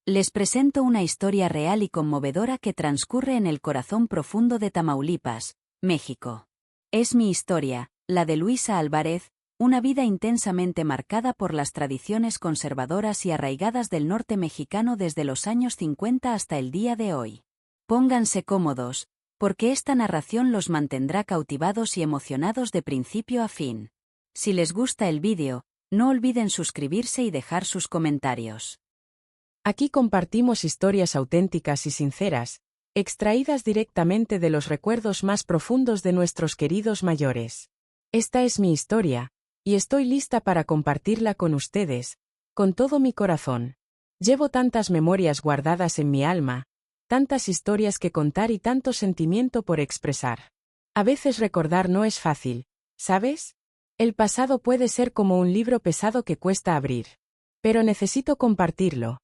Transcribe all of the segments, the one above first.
Les presento una historia real y conmovedora que transcurre en el corazón profundo de Tamaulipas, México. Es mi historia, la de Luisa Álvarez, una vida intensamente marcada por las tradiciones conservadoras y arraigadas del norte mexicano desde los años 50 hasta el día de hoy. Pónganse cómodos, porque esta narración los mantendrá cautivados y emocionados de principio a fin. Si les gusta el vídeo, no olviden suscribirse y dejar sus comentarios. Aquí compartimos historias auténticas y sinceras, extraídas directamente de los recuerdos más profundos de nuestros queridos mayores. Esta es mi historia, y estoy lista para compartirla con ustedes, con todo mi corazón. Llevo tantas memorias guardadas en mi alma, tantas historias que contar y tanto sentimiento por expresar. A veces recordar no es fácil, ¿sabes? El pasado puede ser como un libro pesado que cuesta abrir. Pero necesito compartirlo.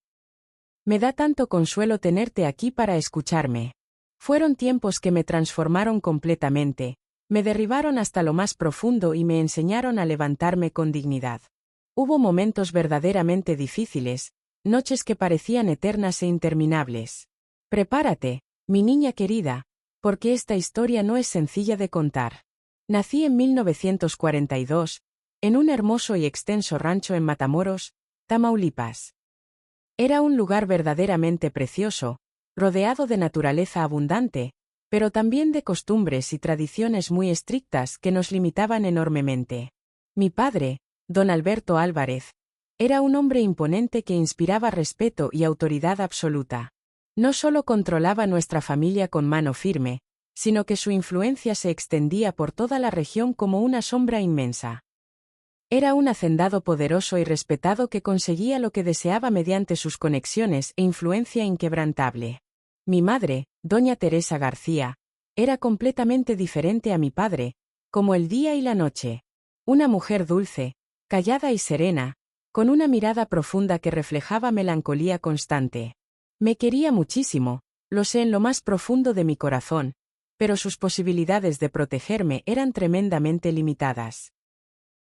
Me da tanto consuelo tenerte aquí para escucharme. Fueron tiempos que me transformaron completamente, me derribaron hasta lo más profundo y me enseñaron a levantarme con dignidad. Hubo momentos verdaderamente difíciles, noches que parecían eternas e interminables. Prepárate, mi niña querida, porque esta historia no es sencilla de contar. Nací en 1942, en un hermoso y extenso rancho en Matamoros, Tamaulipas. Era un lugar verdaderamente precioso, rodeado de naturaleza abundante, pero también de costumbres y tradiciones muy estrictas que nos limitaban enormemente. Mi padre, don Alberto Álvarez, era un hombre imponente que inspiraba respeto y autoridad absoluta. No solo controlaba nuestra familia con mano firme, sino que su influencia se extendía por toda la región como una sombra inmensa. Era un hacendado poderoso y respetado que conseguía lo que deseaba mediante sus conexiones e influencia inquebrantable. Mi madre, doña Teresa García, era completamente diferente a mi padre, como el día y la noche. Una mujer dulce, callada y serena, con una mirada profunda que reflejaba melancolía constante. Me quería muchísimo, lo sé en lo más profundo de mi corazón, pero sus posibilidades de protegerme eran tremendamente limitadas.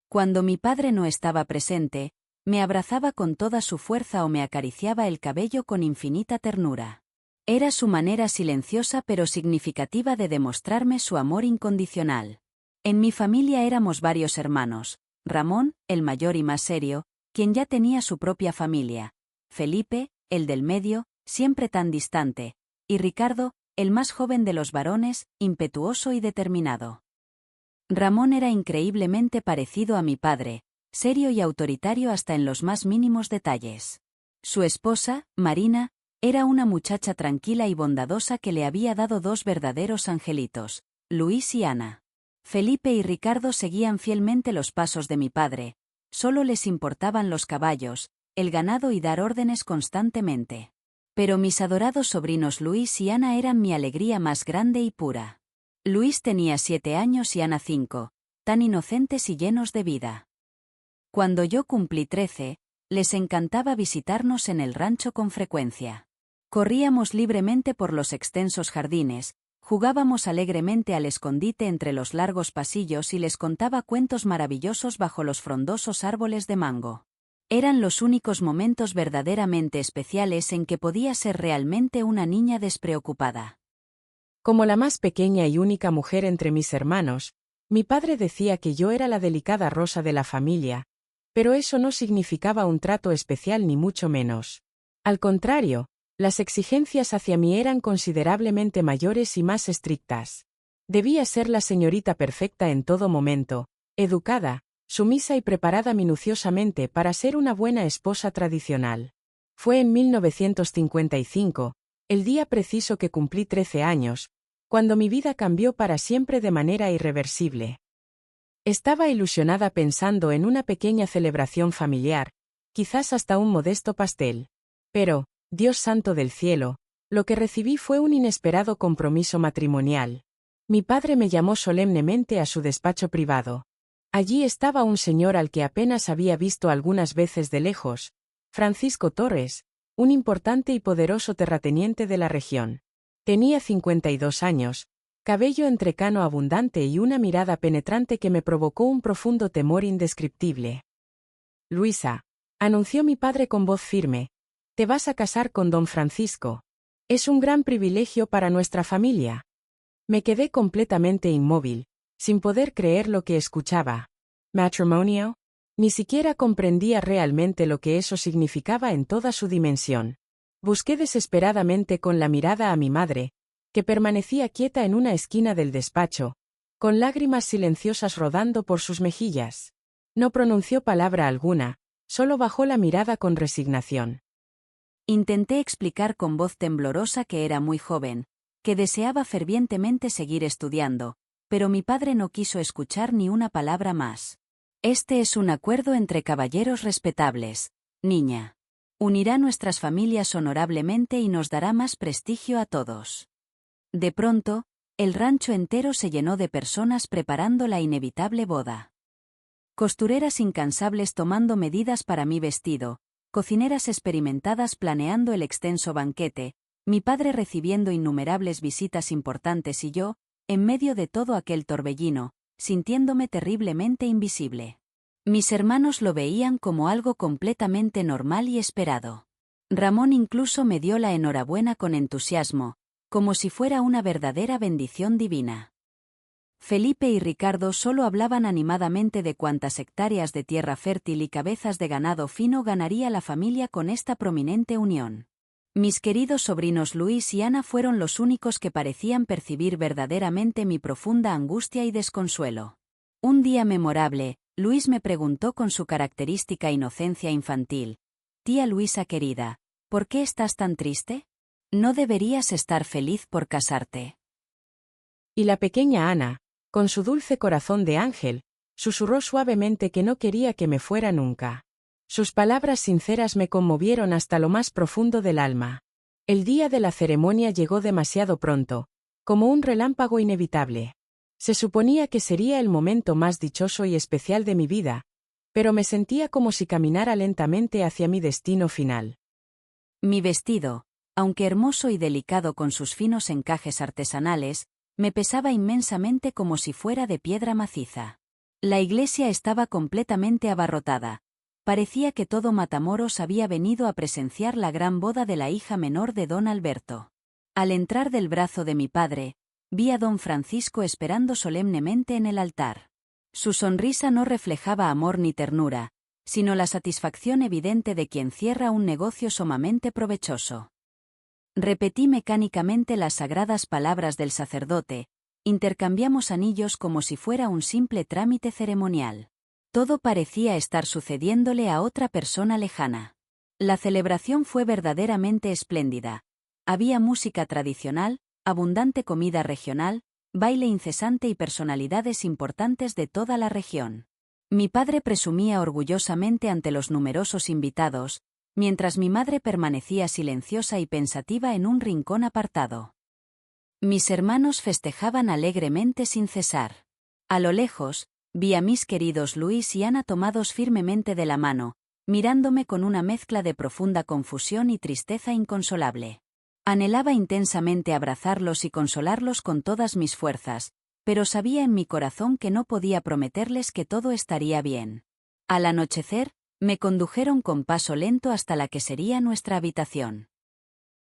Cuando mi padre no estaba presente, me abrazaba con toda su fuerza o me acariciaba el cabello con infinita ternura. Era su manera silenciosa pero significativa de demostrarme su amor incondicional. En mi familia éramos varios hermanos: Ramón, el mayor y más serio, quien ya tenía su propia familia; Felipe, el del medio, siempre tan distante; y Ricardo, el más joven de los varones, impetuoso y determinado. Ramón era increíblemente parecido a mi padre, serio y autoritario hasta en los más mínimos detalles. Su esposa, Marina, era una muchacha tranquila y bondadosa que le había dado dos verdaderos angelitos, Luis y Ana. Felipe y Ricardo seguían fielmente los pasos de mi padre, solo les importaban los caballos, el ganado y dar órdenes constantemente. Pero mis adorados sobrinos Luis y Ana eran mi alegría más grande y pura. Luis tenía 7 años y Ana 5, tan inocentes y llenos de vida. Cuando yo cumplí 13, les encantaba visitarnos en el rancho con frecuencia. Corríamos libremente por los extensos jardines, jugábamos alegremente al escondite entre los largos pasillos y les contaba cuentos maravillosos bajo los frondosos árboles de mango. Eran los únicos momentos verdaderamente especiales en que podía ser realmente una niña despreocupada. Como la más pequeña y única mujer entre mis hermanos, mi padre decía que yo era la delicada rosa de la familia, pero eso no significaba un trato especial ni mucho menos. Al contrario, las exigencias hacia mí eran considerablemente mayores y más estrictas. Debía ser la señorita perfecta en todo momento, educada, sumisa y preparada minuciosamente para ser una buena esposa tradicional. Fue en 1955, el día preciso que cumplí 13 años, cuando mi vida cambió para siempre de manera irreversible. Estaba ilusionada pensando en una pequeña celebración familiar, quizás hasta un modesto pastel. Pero, Dios santo del cielo, lo que recibí fue un inesperado compromiso matrimonial. Mi padre me llamó solemnemente a su despacho privado. Allí estaba un señor al que apenas había visto algunas veces de lejos, Francisco Torres, un importante y poderoso terrateniente de la región. Tenía 52 años, cabello entrecano abundante y una mirada penetrante que me provocó un profundo temor indescriptible. Luisa, anunció mi padre con voz firme, Te vas a casar con don Francisco. Es un gran privilegio para nuestra familia. Me quedé completamente inmóvil, sin poder creer lo que escuchaba. ¿Matrimonio? Ni siquiera comprendía realmente lo que eso significaba en toda su dimensión. Busqué desesperadamente con la mirada a mi madre, que permanecía quieta en una esquina del despacho, con lágrimas silenciosas rodando por sus mejillas. No pronunció palabra alguna, solo bajó la mirada con resignación. Intenté explicar con voz temblorosa que era muy joven, que deseaba fervientemente seguir estudiando, pero mi padre no quiso escuchar ni una palabra más. Este es un acuerdo entre caballeros respetables, niña. Unirá nuestras familias honorablemente y nos dará más prestigio a todos. De pronto, el rancho entero se llenó de personas preparando la inevitable boda. Costureras incansables tomando medidas para mi vestido, cocineras experimentadas planeando el extenso banquete, mi padre recibiendo innumerables visitas importantes y yo, en medio de todo aquel torbellino, sintiéndome terriblemente invisible. Mis hermanos lo veían como algo completamente normal y esperado. Ramón incluso me dio la enhorabuena con entusiasmo, como si fuera una verdadera bendición divina. Felipe y Ricardo solo hablaban animadamente de cuántas hectáreas de tierra fértil y cabezas de ganado fino ganaría la familia con esta prominente unión. Mis queridos sobrinos Luis y Ana fueron los únicos que parecían percibir verdaderamente mi profunda angustia y desconsuelo. Un día memorable, Luis me preguntó con su característica inocencia infantil: «Tía Luisa querida, ¿por qué estás tan triste? ¿No deberías estar feliz por casarte?» Y la pequeña Ana, con su dulce corazón de ángel, susurró suavemente que no quería que me fuera nunca. Sus palabras sinceras me conmovieron hasta lo más profundo del alma. El día de la ceremonia llegó demasiado pronto, como un relámpago inevitable. Se suponía que sería el momento más dichoso y especial de mi vida, pero me sentía como si caminara lentamente hacia mi destino final. Mi vestido, aunque hermoso y delicado con sus finos encajes artesanales, me pesaba inmensamente como si fuera de piedra maciza. La iglesia estaba completamente abarrotada. Parecía que todo Matamoros había venido a presenciar la gran boda de la hija menor de don Alberto. Al entrar del brazo de mi padre, vi a don Francisco esperando solemnemente en el altar. Su sonrisa no reflejaba amor ni ternura, sino la satisfacción evidente de quien cierra un negocio sumamente provechoso. Repetí mecánicamente las sagradas palabras del sacerdote, intercambiamos anillos como si fuera un simple trámite ceremonial. Todo parecía estar sucediéndole a otra persona lejana. La celebración fue verdaderamente espléndida. Había música tradicional, abundante comida regional, baile incesante y personalidades importantes de toda la región. Mi padre presumía orgullosamente ante los numerosos invitados, mientras mi madre permanecía silenciosa y pensativa en un rincón apartado. Mis hermanos festejaban alegremente sin cesar. A lo lejos, vi a mis queridos Luis y Ana tomados firmemente de la mano, mirándome con una mezcla de profunda confusión y tristeza inconsolable. Anhelaba intensamente abrazarlos y consolarlos con todas mis fuerzas, pero sabía en mi corazón que no podía prometerles que todo estaría bien. Al anochecer, me condujeron con paso lento hasta la que sería nuestra habitación.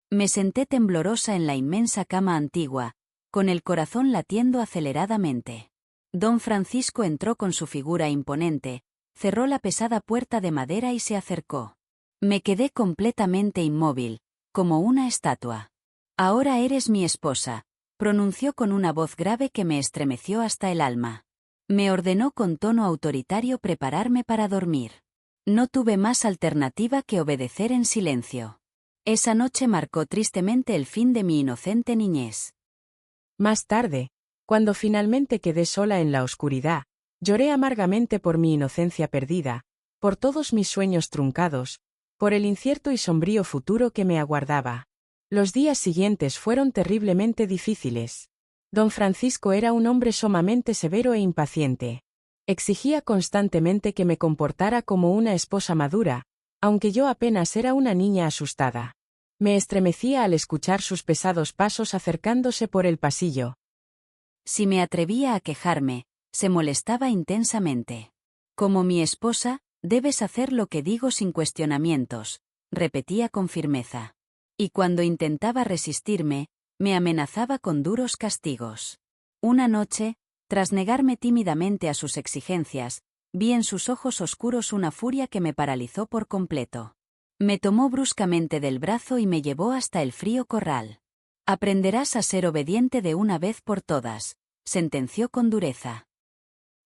Me senté temblorosa en la inmensa cama antigua, con el corazón latiendo aceleradamente. Don Francisco entró con su figura imponente, cerró la pesada puerta de madera y se acercó. Me quedé completamente inmóvil, como una estatua. «Ahora eres mi esposa», pronunció con una voz grave que me estremeció hasta el alma. Me ordenó con tono autoritario prepararme para dormir. No tuve más alternativa que obedecer en silencio. Esa noche marcó tristemente el fin de mi inocente niñez. Más tarde, cuando finalmente quedé sola en la oscuridad, lloré amargamente por mi inocencia perdida, por todos mis sueños truncados, por el incierto y sombrío futuro que me aguardaba. Los días siguientes fueron terriblemente difíciles. Don Francisco era un hombre sumamente severo e impaciente. Exigía constantemente que me comportara como una esposa madura, aunque yo apenas era una niña asustada. Me estremecía al escuchar sus pesados pasos acercándose por el pasillo. Si me atrevía a quejarme, se molestaba intensamente. «Como mi esposa, debes hacer lo que digo sin cuestionamientos», repetía con firmeza. Y cuando intentaba resistirme, me amenazaba con duros castigos. Una noche, tras negarme tímidamente a sus exigencias, vi en sus ojos oscuros una furia que me paralizó por completo. Me tomó bruscamente del brazo y me llevó hasta el frío corral. «Aprenderás a ser obediente de una vez por todas», sentenció con dureza.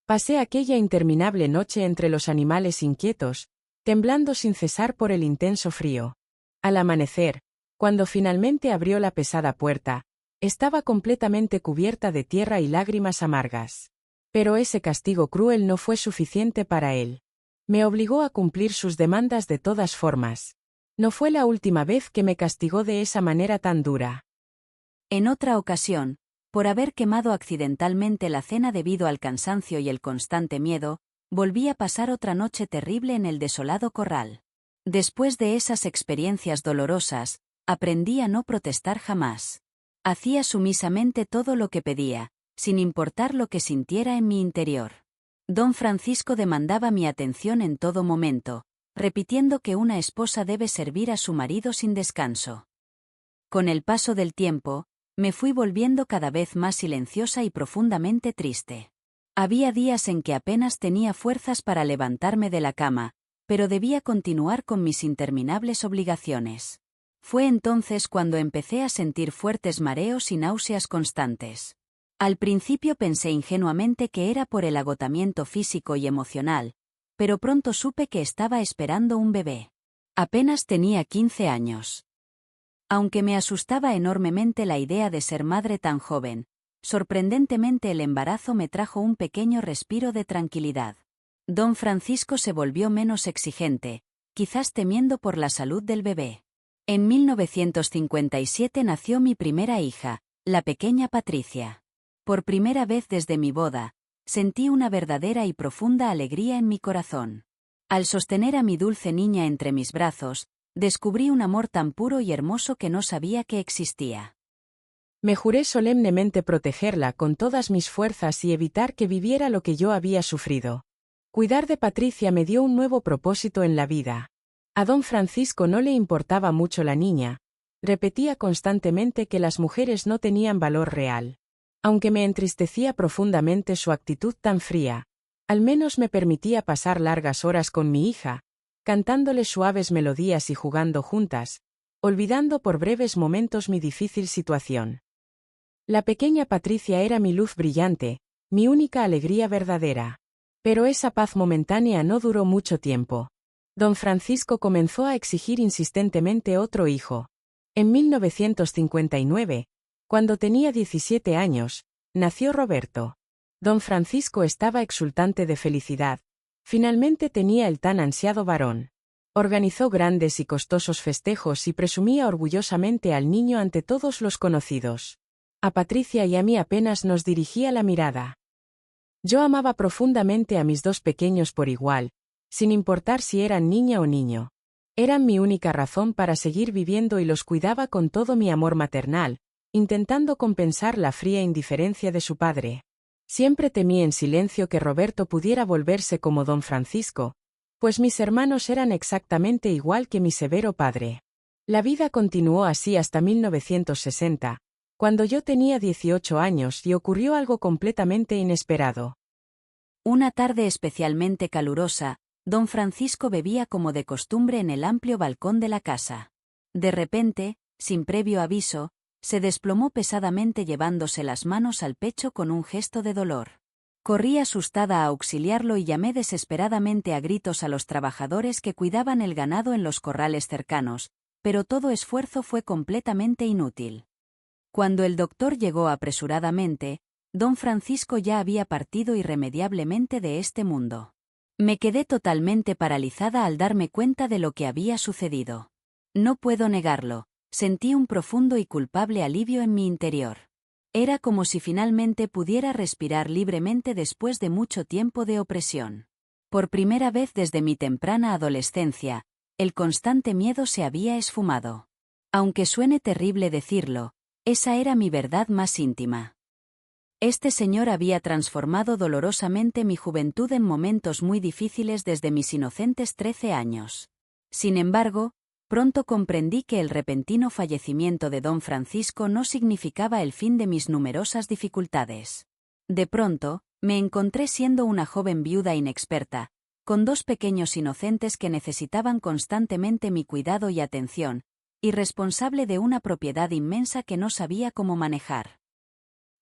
Pasé aquella interminable noche entre los animales inquietos, temblando sin cesar por el intenso frío. Al amanecer, cuando finalmente abrió la pesada puerta, estaba completamente cubierta de tierra y lágrimas amargas. Pero ese castigo cruel no fue suficiente para él. Me obligó a cumplir sus demandas de todas formas. No fue la última vez que me castigó de esa manera tan dura. En otra ocasión, por haber quemado accidentalmente la cena debido al cansancio y el constante miedo, volví a pasar otra noche terrible en el desolado corral. Después de esas experiencias dolorosas, aprendí a no protestar jamás. Hacía sumisamente todo lo que pedía, sin importar lo que sintiera en mi interior. Don Francisco demandaba mi atención en todo momento, repitiendo que una esposa debe servir a su marido sin descanso. Con el paso del tiempo, me fui volviendo cada vez más silenciosa y profundamente triste. Había días en que apenas tenía fuerzas para levantarme de la cama, pero debía continuar con mis interminables obligaciones. Fue entonces cuando empecé a sentir fuertes mareos y náuseas constantes. Al principio pensé ingenuamente que era por el agotamiento físico y emocional, pero pronto supe que estaba esperando un bebé. Apenas tenía 15 años. Aunque me asustaba enormemente la idea de ser madre tan joven, sorprendentemente el embarazo me trajo un pequeño respiro de tranquilidad. Don Francisco se volvió menos exigente, quizás temiendo por la salud del bebé. En 1957 nació mi primera hija, la pequeña Patricia. Por primera vez desde mi boda, sentí una verdadera y profunda alegría en mi corazón. Al sostener a mi dulce niña entre mis brazos, descubrí un amor tan puro y hermoso que no sabía que existía. Me juré solemnemente protegerla con todas mis fuerzas y evitar que viviera lo que yo había sufrido. Cuidar de Patricia me dio un nuevo propósito en la vida. A don Francisco no le importaba mucho la niña. Repetía constantemente que las mujeres no tenían valor real. Aunque me entristecía profundamente su actitud tan fría, al menos me permitía pasar largas horas con mi hija, cantándole suaves melodías y jugando juntas, olvidando por breves momentos mi difícil situación. La pequeña Patricia era mi luz brillante, mi única alegría verdadera. Pero esa paz momentánea no duró mucho tiempo. Don Francisco comenzó a exigir insistentemente otro hijo. En 1959, cuando tenía 17 años, nació Roberto. Don Francisco estaba exultante de felicidad. Finalmente tenía el tan ansiado varón. Organizó grandes y costosos festejos y presumía orgullosamente al niño ante todos los conocidos. A Patricia y a mí apenas nos dirigía la mirada. Yo amaba profundamente a mis dos pequeños por igual, sin importar si eran niña o niño. Eran mi única razón para seguir viviendo y los cuidaba con todo mi amor maternal, intentando compensar la fría indiferencia de su padre. Siempre temí en silencio que Roberto pudiera volverse como don Francisco, pues mis hermanos eran exactamente igual que mi severo padre. La vida continuó así hasta 1960, cuando yo tenía 18 años y ocurrió algo completamente inesperado. Una tarde especialmente calurosa, don Francisco bebía como de costumbre en el amplio balcón de la casa. De repente, sin previo aviso, se desplomó pesadamente llevándose las manos al pecho con un gesto de dolor. Corrí asustada a auxiliarlo y llamé desesperadamente a gritos a los trabajadores que cuidaban el ganado en los corrales cercanos, pero todo esfuerzo fue completamente inútil. Cuando el doctor llegó apresuradamente, don Francisco ya había partido irremediablemente de este mundo. Me quedé totalmente paralizada al darme cuenta de lo que había sucedido. No puedo negarlo, sentí un profundo y culpable alivio en mi interior. Era como si finalmente pudiera respirar libremente después de mucho tiempo de opresión. Por primera vez desde mi temprana adolescencia, el constante miedo se había esfumado. Aunque suene terrible decirlo, esa era mi verdad más íntima. Este señor había transformado dolorosamente mi juventud en momentos muy difíciles desde mis inocentes 13 años. Sin embargo, Pronto comprendí que el repentino fallecimiento de don Francisco no significaba el fin de mis numerosas dificultades. De pronto, me encontré siendo una joven viuda inexperta, con 2 pequeños inocentes que necesitaban constantemente mi cuidado y atención, y responsable de una propiedad inmensa que no sabía cómo manejar.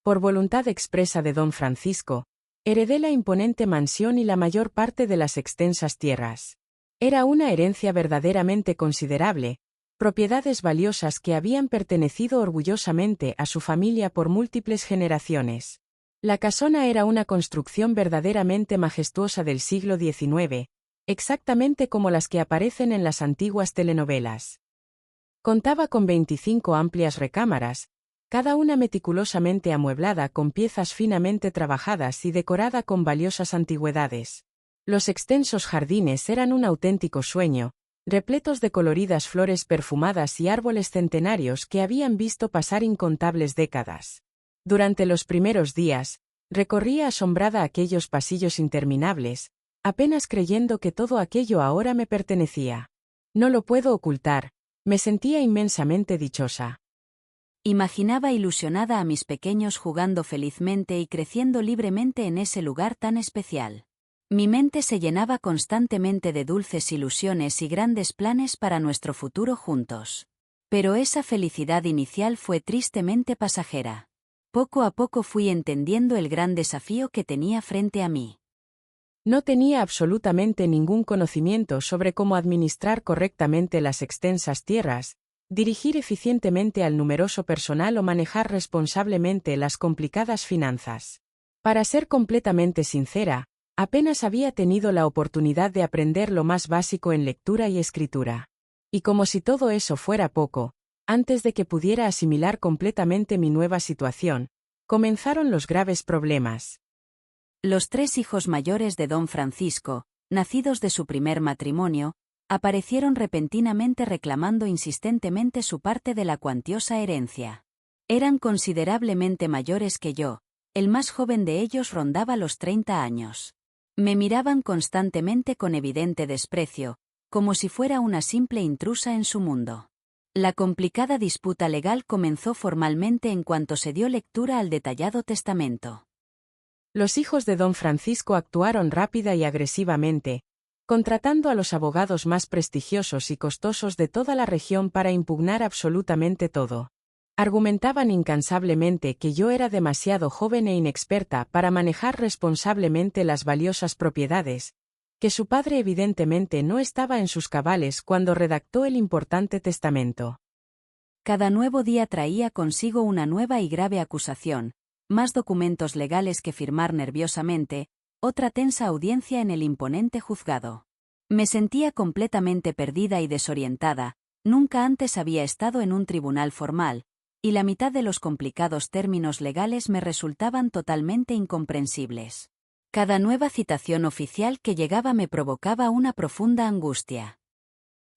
Por voluntad expresa de don Francisco, heredé la imponente mansión y la mayor parte de las extensas tierras. Era una herencia verdaderamente considerable, propiedades valiosas que habían pertenecido orgullosamente a su familia por múltiples generaciones. La casona era una construcción verdaderamente majestuosa del siglo XIX, exactamente como las que aparecen en las antiguas telenovelas. Contaba con 25 amplias recámaras, cada una meticulosamente amueblada con piezas finamente trabajadas y decorada con valiosas antigüedades. Los extensos jardines eran un auténtico sueño, repletos de coloridas flores perfumadas y árboles centenarios que habían visto pasar incontables décadas. Durante los primeros días, recorría asombrada aquellos pasillos interminables, apenas creyendo que todo aquello ahora me pertenecía. No lo puedo ocultar, me sentía inmensamente dichosa. Imaginaba ilusionada a mis pequeños jugando felizmente y creciendo libremente en ese lugar tan especial. Mi mente se llenaba constantemente de dulces ilusiones y grandes planes para nuestro futuro juntos. Pero esa felicidad inicial fue tristemente pasajera. Poco a poco fui entendiendo el gran desafío que tenía frente a mí. No tenía absolutamente ningún conocimiento sobre cómo administrar correctamente las extensas tierras, dirigir eficientemente al numeroso personal o manejar responsablemente las complicadas finanzas. Para ser completamente sincera, apenas había tenido la oportunidad de aprender lo más básico en lectura y escritura. Y como si todo eso fuera poco, antes de que pudiera asimilar completamente mi nueva situación, comenzaron los graves problemas. Los 3 hijos mayores de don Francisco, nacidos de su primer matrimonio, aparecieron repentinamente reclamando insistentemente su parte de la cuantiosa herencia. Eran considerablemente mayores que yo, el más joven de ellos rondaba los 30 años. Me miraban constantemente con evidente desprecio, como si fuera una simple intrusa en su mundo. La complicada disputa legal comenzó formalmente en cuanto se dio lectura al detallado testamento. Los hijos de don Francisco actuaron rápida y agresivamente, contratando a los abogados más prestigiosos y costosos de toda la región para impugnar absolutamente todo. Argumentaban incansablemente que yo era demasiado joven e inexperta para manejar responsablemente las valiosas propiedades, que su padre evidentemente no estaba en sus cabales cuando redactó el importante testamento. Cada nuevo día traía consigo una nueva y grave acusación, más documentos legales que firmar nerviosamente, otra tensa audiencia en el imponente juzgado. Me sentía completamente perdida y desorientada, nunca antes había estado en un tribunal formal, y la mitad de los complicados términos legales me resultaban totalmente incomprensibles. Cada nueva citación oficial que llegaba me provocaba una profunda angustia.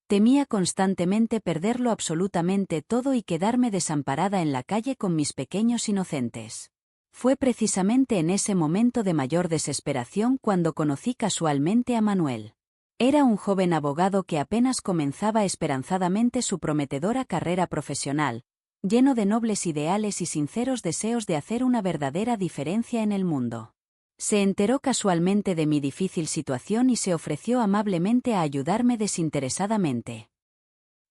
Temía constantemente perderlo absolutamente todo y quedarme desamparada en la calle con mis pequeños inocentes. Fue precisamente en ese momento de mayor desesperación cuando conocí casualmente a Manuel. Era un joven abogado que apenas comenzaba esperanzadamente su prometedora carrera profesional, lleno de nobles ideales y sinceros deseos de hacer una verdadera diferencia en el mundo. Se enteró casualmente de mi difícil situación y se ofreció amablemente a ayudarme desinteresadamente.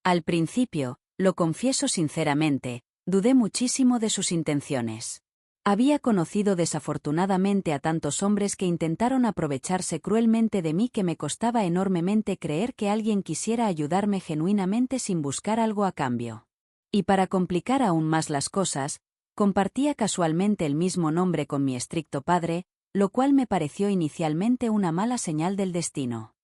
Al principio, lo confieso sinceramente, dudé muchísimo de sus intenciones. Había conocido desafortunadamente a tantos hombres que intentaron aprovecharse cruelmente de mí que me costaba enormemente creer que alguien quisiera ayudarme genuinamente sin buscar algo a cambio. Y para complicar aún más las cosas, compartía casualmente el mismo nombre con mi estricto padre, lo cual me pareció inicialmente una mala señal del destino.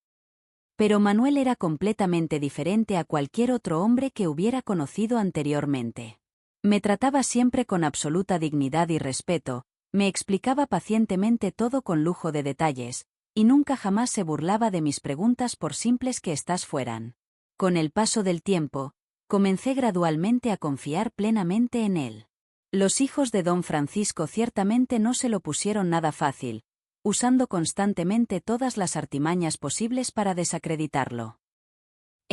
Pero Manuel era completamente diferente a cualquier otro hombre que hubiera conocido anteriormente. Me trataba siempre con absoluta dignidad y respeto, me explicaba pacientemente todo con lujo de detalles, y nunca jamás se burlaba de mis preguntas por simples que éstas fueran. Con el paso del tiempo, comencé gradualmente a confiar plenamente en él. Los hijos de don Francisco ciertamente no se lo pusieron nada fácil, usando constantemente todas las artimañas posibles para desacreditarlo.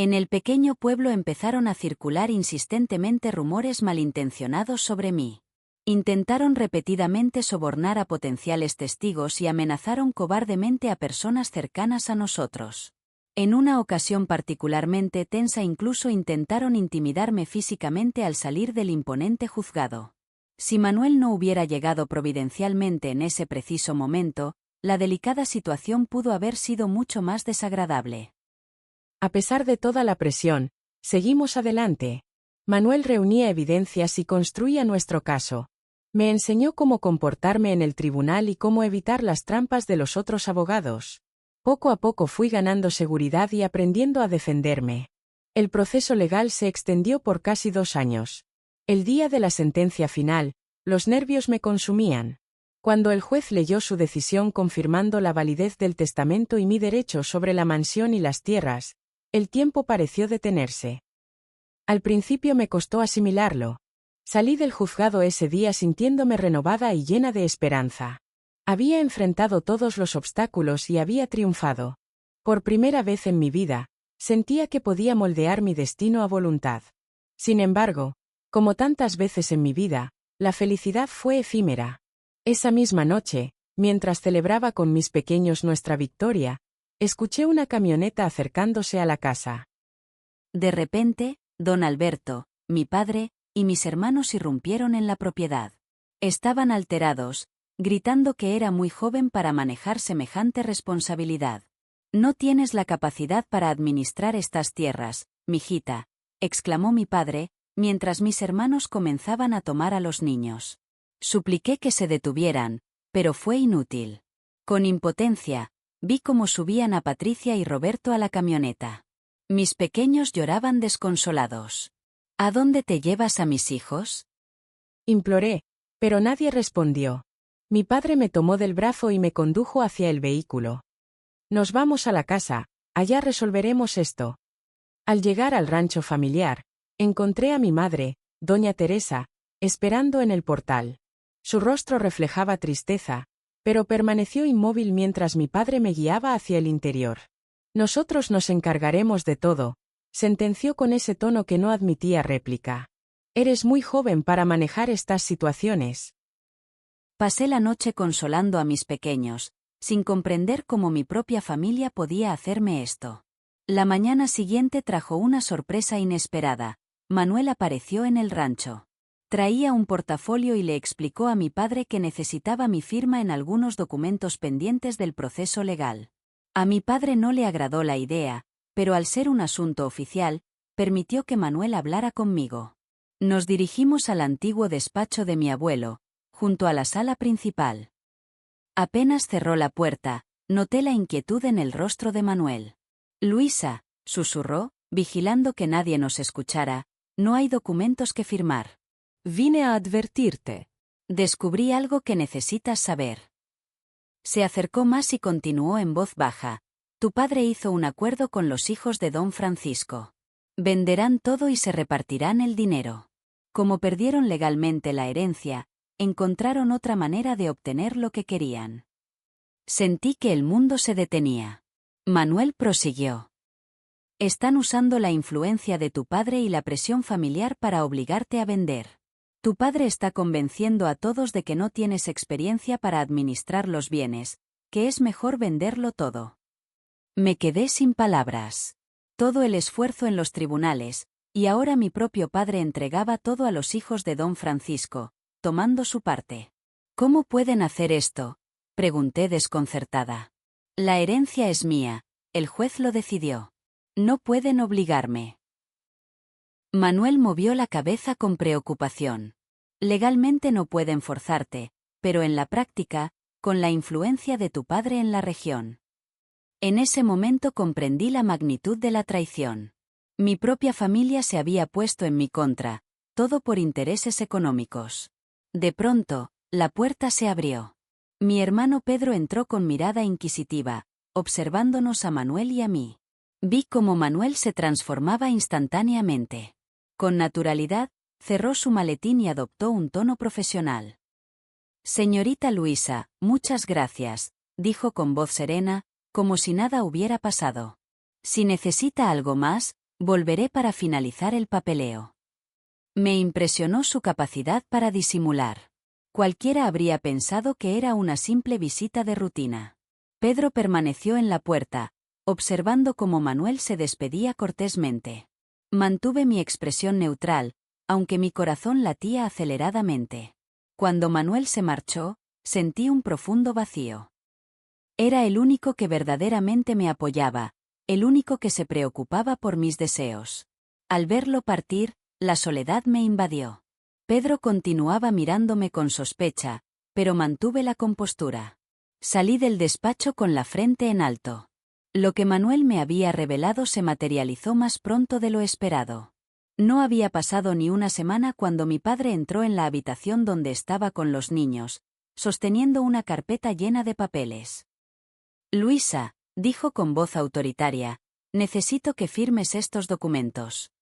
En el pequeño pueblo empezaron a circular insistentemente rumores malintencionados sobre mí. Intentaron repetidamente sobornar a potenciales testigos y amenazaron cobardemente a personas cercanas a nosotros. En una ocasión particularmente tensa incluso intentaron intimidarme físicamente al salir del imponente juzgado. Si Manuel no hubiera llegado providencialmente en ese preciso momento, la delicada situación pudo haber sido mucho más desagradable. A pesar de toda la presión, seguimos adelante. Manuel reunía evidencias y construía nuestro caso. Me enseñó cómo comportarme en el tribunal y cómo evitar las trampas de los otros abogados. Poco a poco fui ganando seguridad y aprendiendo a defenderme. El proceso legal se extendió por casi 2 años. El día de la sentencia final, los nervios me consumían. Cuando el juez leyó su decisión confirmando la validez del testamento y mi derecho sobre la mansión y las tierras, el tiempo pareció detenerse. Al principio me costó asimilarlo. Salí del juzgado ese día sintiéndome renovada y llena de esperanza. Había enfrentado todos los obstáculos y había triunfado. Por primera vez en mi vida, sentía que podía moldear mi destino a voluntad. Sin embargo, como tantas veces en mi vida, la felicidad fue efímera. Esa misma noche, mientras celebraba con mis pequeños nuestra victoria, escuché una camioneta acercándose a la casa. De repente, don Alberto, mi padre, y mis hermanos irrumpieron en la propiedad. Estaban alterados, gritando que era muy joven para manejar semejante responsabilidad. No tienes la capacidad para administrar estas tierras, mijita, exclamó mi padre, mientras mis hermanos comenzaban a tomar a los niños. Supliqué que se detuvieran, pero fue inútil. Con impotencia, vi cómo subían a Patricia y Roberto a la camioneta. Mis pequeños lloraban desconsolados. ¿A dónde te llevas a mis hijos?, imploré, pero nadie respondió. Mi padre me tomó del brazo y me condujo hacia el vehículo. Nos vamos a la casa, allá resolveremos esto. Al llegar al rancho familiar, encontré a mi madre, doña Teresa, esperando en el portal. Su rostro reflejaba tristeza, pero permaneció inmóvil mientras mi padre me guiaba hacia el interior. Nosotros nos encargaremos de todo, sentenció con ese tono que no admitía réplica. Eres muy joven para manejar estas situaciones. Pasé la noche consolando a mis pequeños, sin comprender cómo mi propia familia podía hacerme esto. La mañana siguiente trajo una sorpresa inesperada. Manuel apareció en el rancho. Traía un portafolio y le explicó a mi padre que necesitaba mi firma en algunos documentos pendientes del proceso legal. A mi padre no le agradó la idea, pero al ser un asunto oficial, permitió que Manuel hablara conmigo. Nos dirigimos al antiguo despacho de mi abuelo, junto a la sala principal. Apenas cerró la puerta, noté la inquietud en el rostro de Manuel. Luisa, susurró, vigilando que nadie nos escuchara, no hay documentos que firmar. Vine a advertirte. Descubrí algo que necesitas saber. Se acercó más y continuó en voz baja. Tu padre hizo un acuerdo con los hijos de don Francisco. Venderán todo y se repartirán el dinero. Como perdieron legalmente la herencia, encontraron otra manera de obtener lo que querían. Sentí que el mundo se detenía. Manuel prosiguió. Están usando la influencia de tu padre y la presión familiar para obligarte a vender. Tu padre está convenciendo a todos de que no tienes experiencia para administrar los bienes, que es mejor venderlo todo. Me quedé sin palabras. Todo el esfuerzo en los tribunales, y ahora mi propio padre entregaba todo a los hijos de don Francisco, tomando su parte. ¿Cómo pueden hacer esto?, pregunté desconcertada. La herencia es mía, el juez lo decidió. No pueden obligarme. Manuel movió la cabeza con preocupación. Legalmente no pueden forzarte, pero en la práctica, con la influencia de tu padre en la región. En ese momento comprendí la magnitud de la traición. Mi propia familia se había puesto en mi contra, todo por intereses económicos. De pronto, la puerta se abrió. Mi hermano Pedro entró con mirada inquisitiva, observándonos a Manuel y a mí. Vi cómo Manuel se transformaba instantáneamente. Con naturalidad, cerró su maletín y adoptó un tono profesional. Señorita Luisa, muchas gracias, dijo con voz serena, como si nada hubiera pasado. Si necesita algo más, Volveré para finalizar el papeleo. Me impresionó su capacidad para disimular. Cualquiera habría pensado que era una simple visita de rutina. Pedro permaneció en la puerta, observando cómo Manuel se despedía cortésmente. Mantuve mi expresión neutral, aunque mi corazón latía aceleradamente. Cuando Manuel se marchó, sentí un profundo vacío. Era el único que verdaderamente me apoyaba, el único que se preocupaba por mis deseos. Al verlo partir, la soledad me invadió. Pedro continuaba mirándome con sospecha, pero mantuve la compostura. Salí del despacho con la frente en alto. Lo que Manuel me había revelado se materializó más pronto de lo esperado. No había pasado ni una semana cuando mi padre entró en la habitación donde estaba con los niños, sosteniendo una carpeta llena de papeles. «Luisa», dijo con voz autoritaria, «necesito que firmes estos documentos».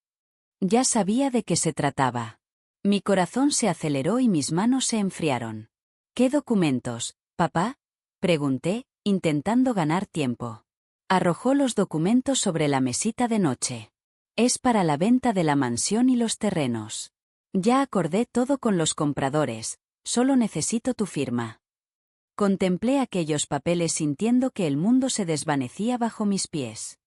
Ya sabía de qué se trataba. Mi corazón se aceleró y mis manos se enfriaron. «¿Qué documentos, papá?», pregunté, intentando ganar tiempo. Arrojó los documentos sobre la mesita de noche. «Es para la venta de la mansión y los terrenos. Ya acordé todo con los compradores, solo necesito tu firma». Contemplé aquellos papeles sintiendo que el mundo se desvanecía bajo mis pies.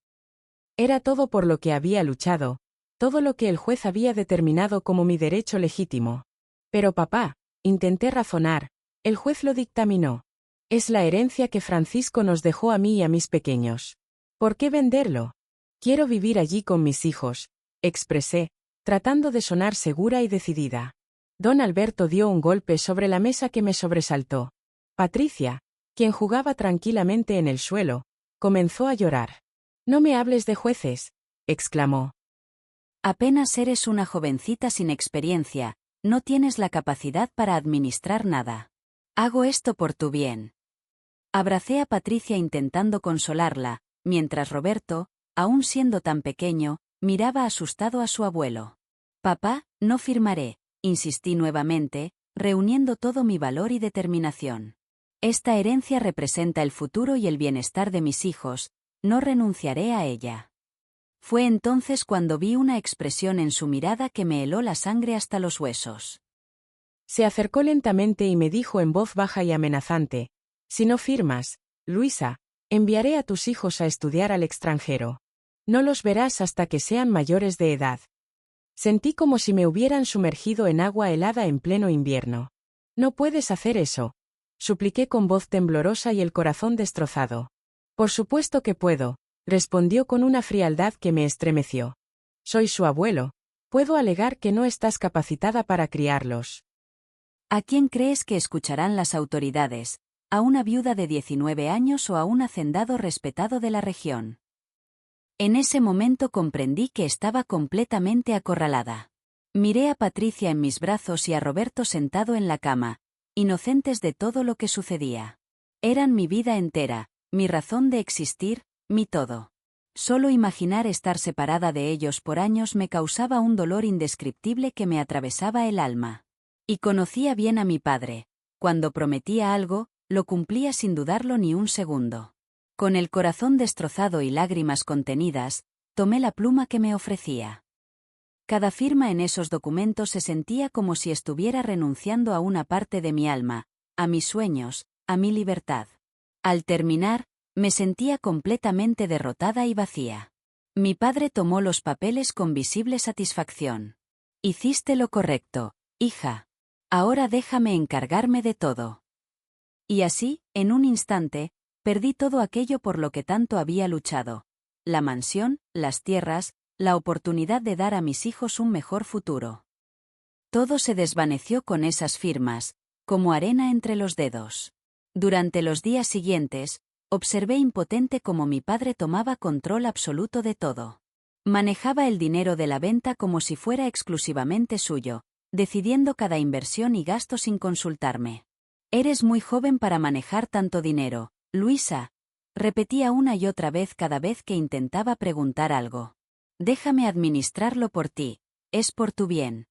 Era todo por lo que había luchado, todo lo que el juez había determinado como mi derecho legítimo. Pero papá, intenté razonar, el juez lo dictaminó. Es la herencia que Francisco nos dejó a mí y a mis pequeños. ¿Por qué venderlo? Quiero vivir allí con mis hijos, expresé, tratando de sonar segura y decidida. Don Alberto dio un golpe sobre la mesa que me sobresaltó. Patricia, quien jugaba tranquilamente en el suelo, comenzó a llorar. «No me hables de jueces», exclamó. «Apenas eres una jovencita sin experiencia, no tienes la capacidad para administrar nada. Hago esto por tu bien». Abracé a Patricia intentando consolarla, mientras Roberto, aún siendo tan pequeño, miraba asustado a su abuelo. «Papá, no firmaré», insistí nuevamente, reuniendo todo mi valor y determinación. «Esta herencia representa el futuro y el bienestar de mis hijos, no renunciaré a ella». Fue entonces cuando vi una expresión en su mirada que me heló la sangre hasta los huesos. Se acercó lentamente y me dijo en voz baja y amenazante: «Si no firmas, Luisa, enviaré a tus hijos a estudiar al extranjero. No los verás hasta que sean mayores de edad». Sentí como si me hubieran sumergido en agua helada en pleno invierno. «No puedes hacer eso», supliqué con voz temblorosa y el corazón destrozado. «Por supuesto que puedo», respondió con una frialdad que me estremeció. «Soy su abuelo. Puedo alegar que no estás capacitada para criarlos». ¿A quién crees que escucharán las autoridades? ¿A una viuda de 19 años o a un hacendado respetado de la región? En ese momento comprendí que estaba completamente acorralada. Miré a Patricia en mis brazos y a Roberto sentado en la cama, inocentes de todo lo que sucedía. Eran mi vida entera, mi razón de existir, mi todo. Solo imaginar estar separada de ellos por años me causaba un dolor indescriptible que me atravesaba el alma. Y conocía bien a mi padre. Cuando prometía algo, lo cumplía sin dudarlo ni un segundo. Con el corazón destrozado y lágrimas contenidas, tomé la pluma que me ofrecía. Cada firma en esos documentos se sentía como si estuviera renunciando a una parte de mi alma, a mis sueños, a mi libertad. Al terminar, me sentía completamente derrotada y vacía. Mi padre tomó los papeles con visible satisfacción. «Hiciste lo correcto, hija. Ahora déjame encargarme de todo». Y así, en un instante, perdí todo aquello por lo que tanto había luchado: la mansión, las tierras, la oportunidad de dar a mis hijos un mejor futuro. Todo se desvaneció con esas firmas, como arena entre los dedos. Durante los días siguientes, observé impotente cómo mi padre tomaba control absoluto de todo. Manejaba el dinero de la venta como si fuera exclusivamente suyo, decidiendo cada inversión y gasto sin consultarme. «Eres muy joven para manejar tanto dinero, Luisa», repetía una y otra vez cada vez que intentaba preguntar algo. «Déjame administrarlo por ti, es por tu bien».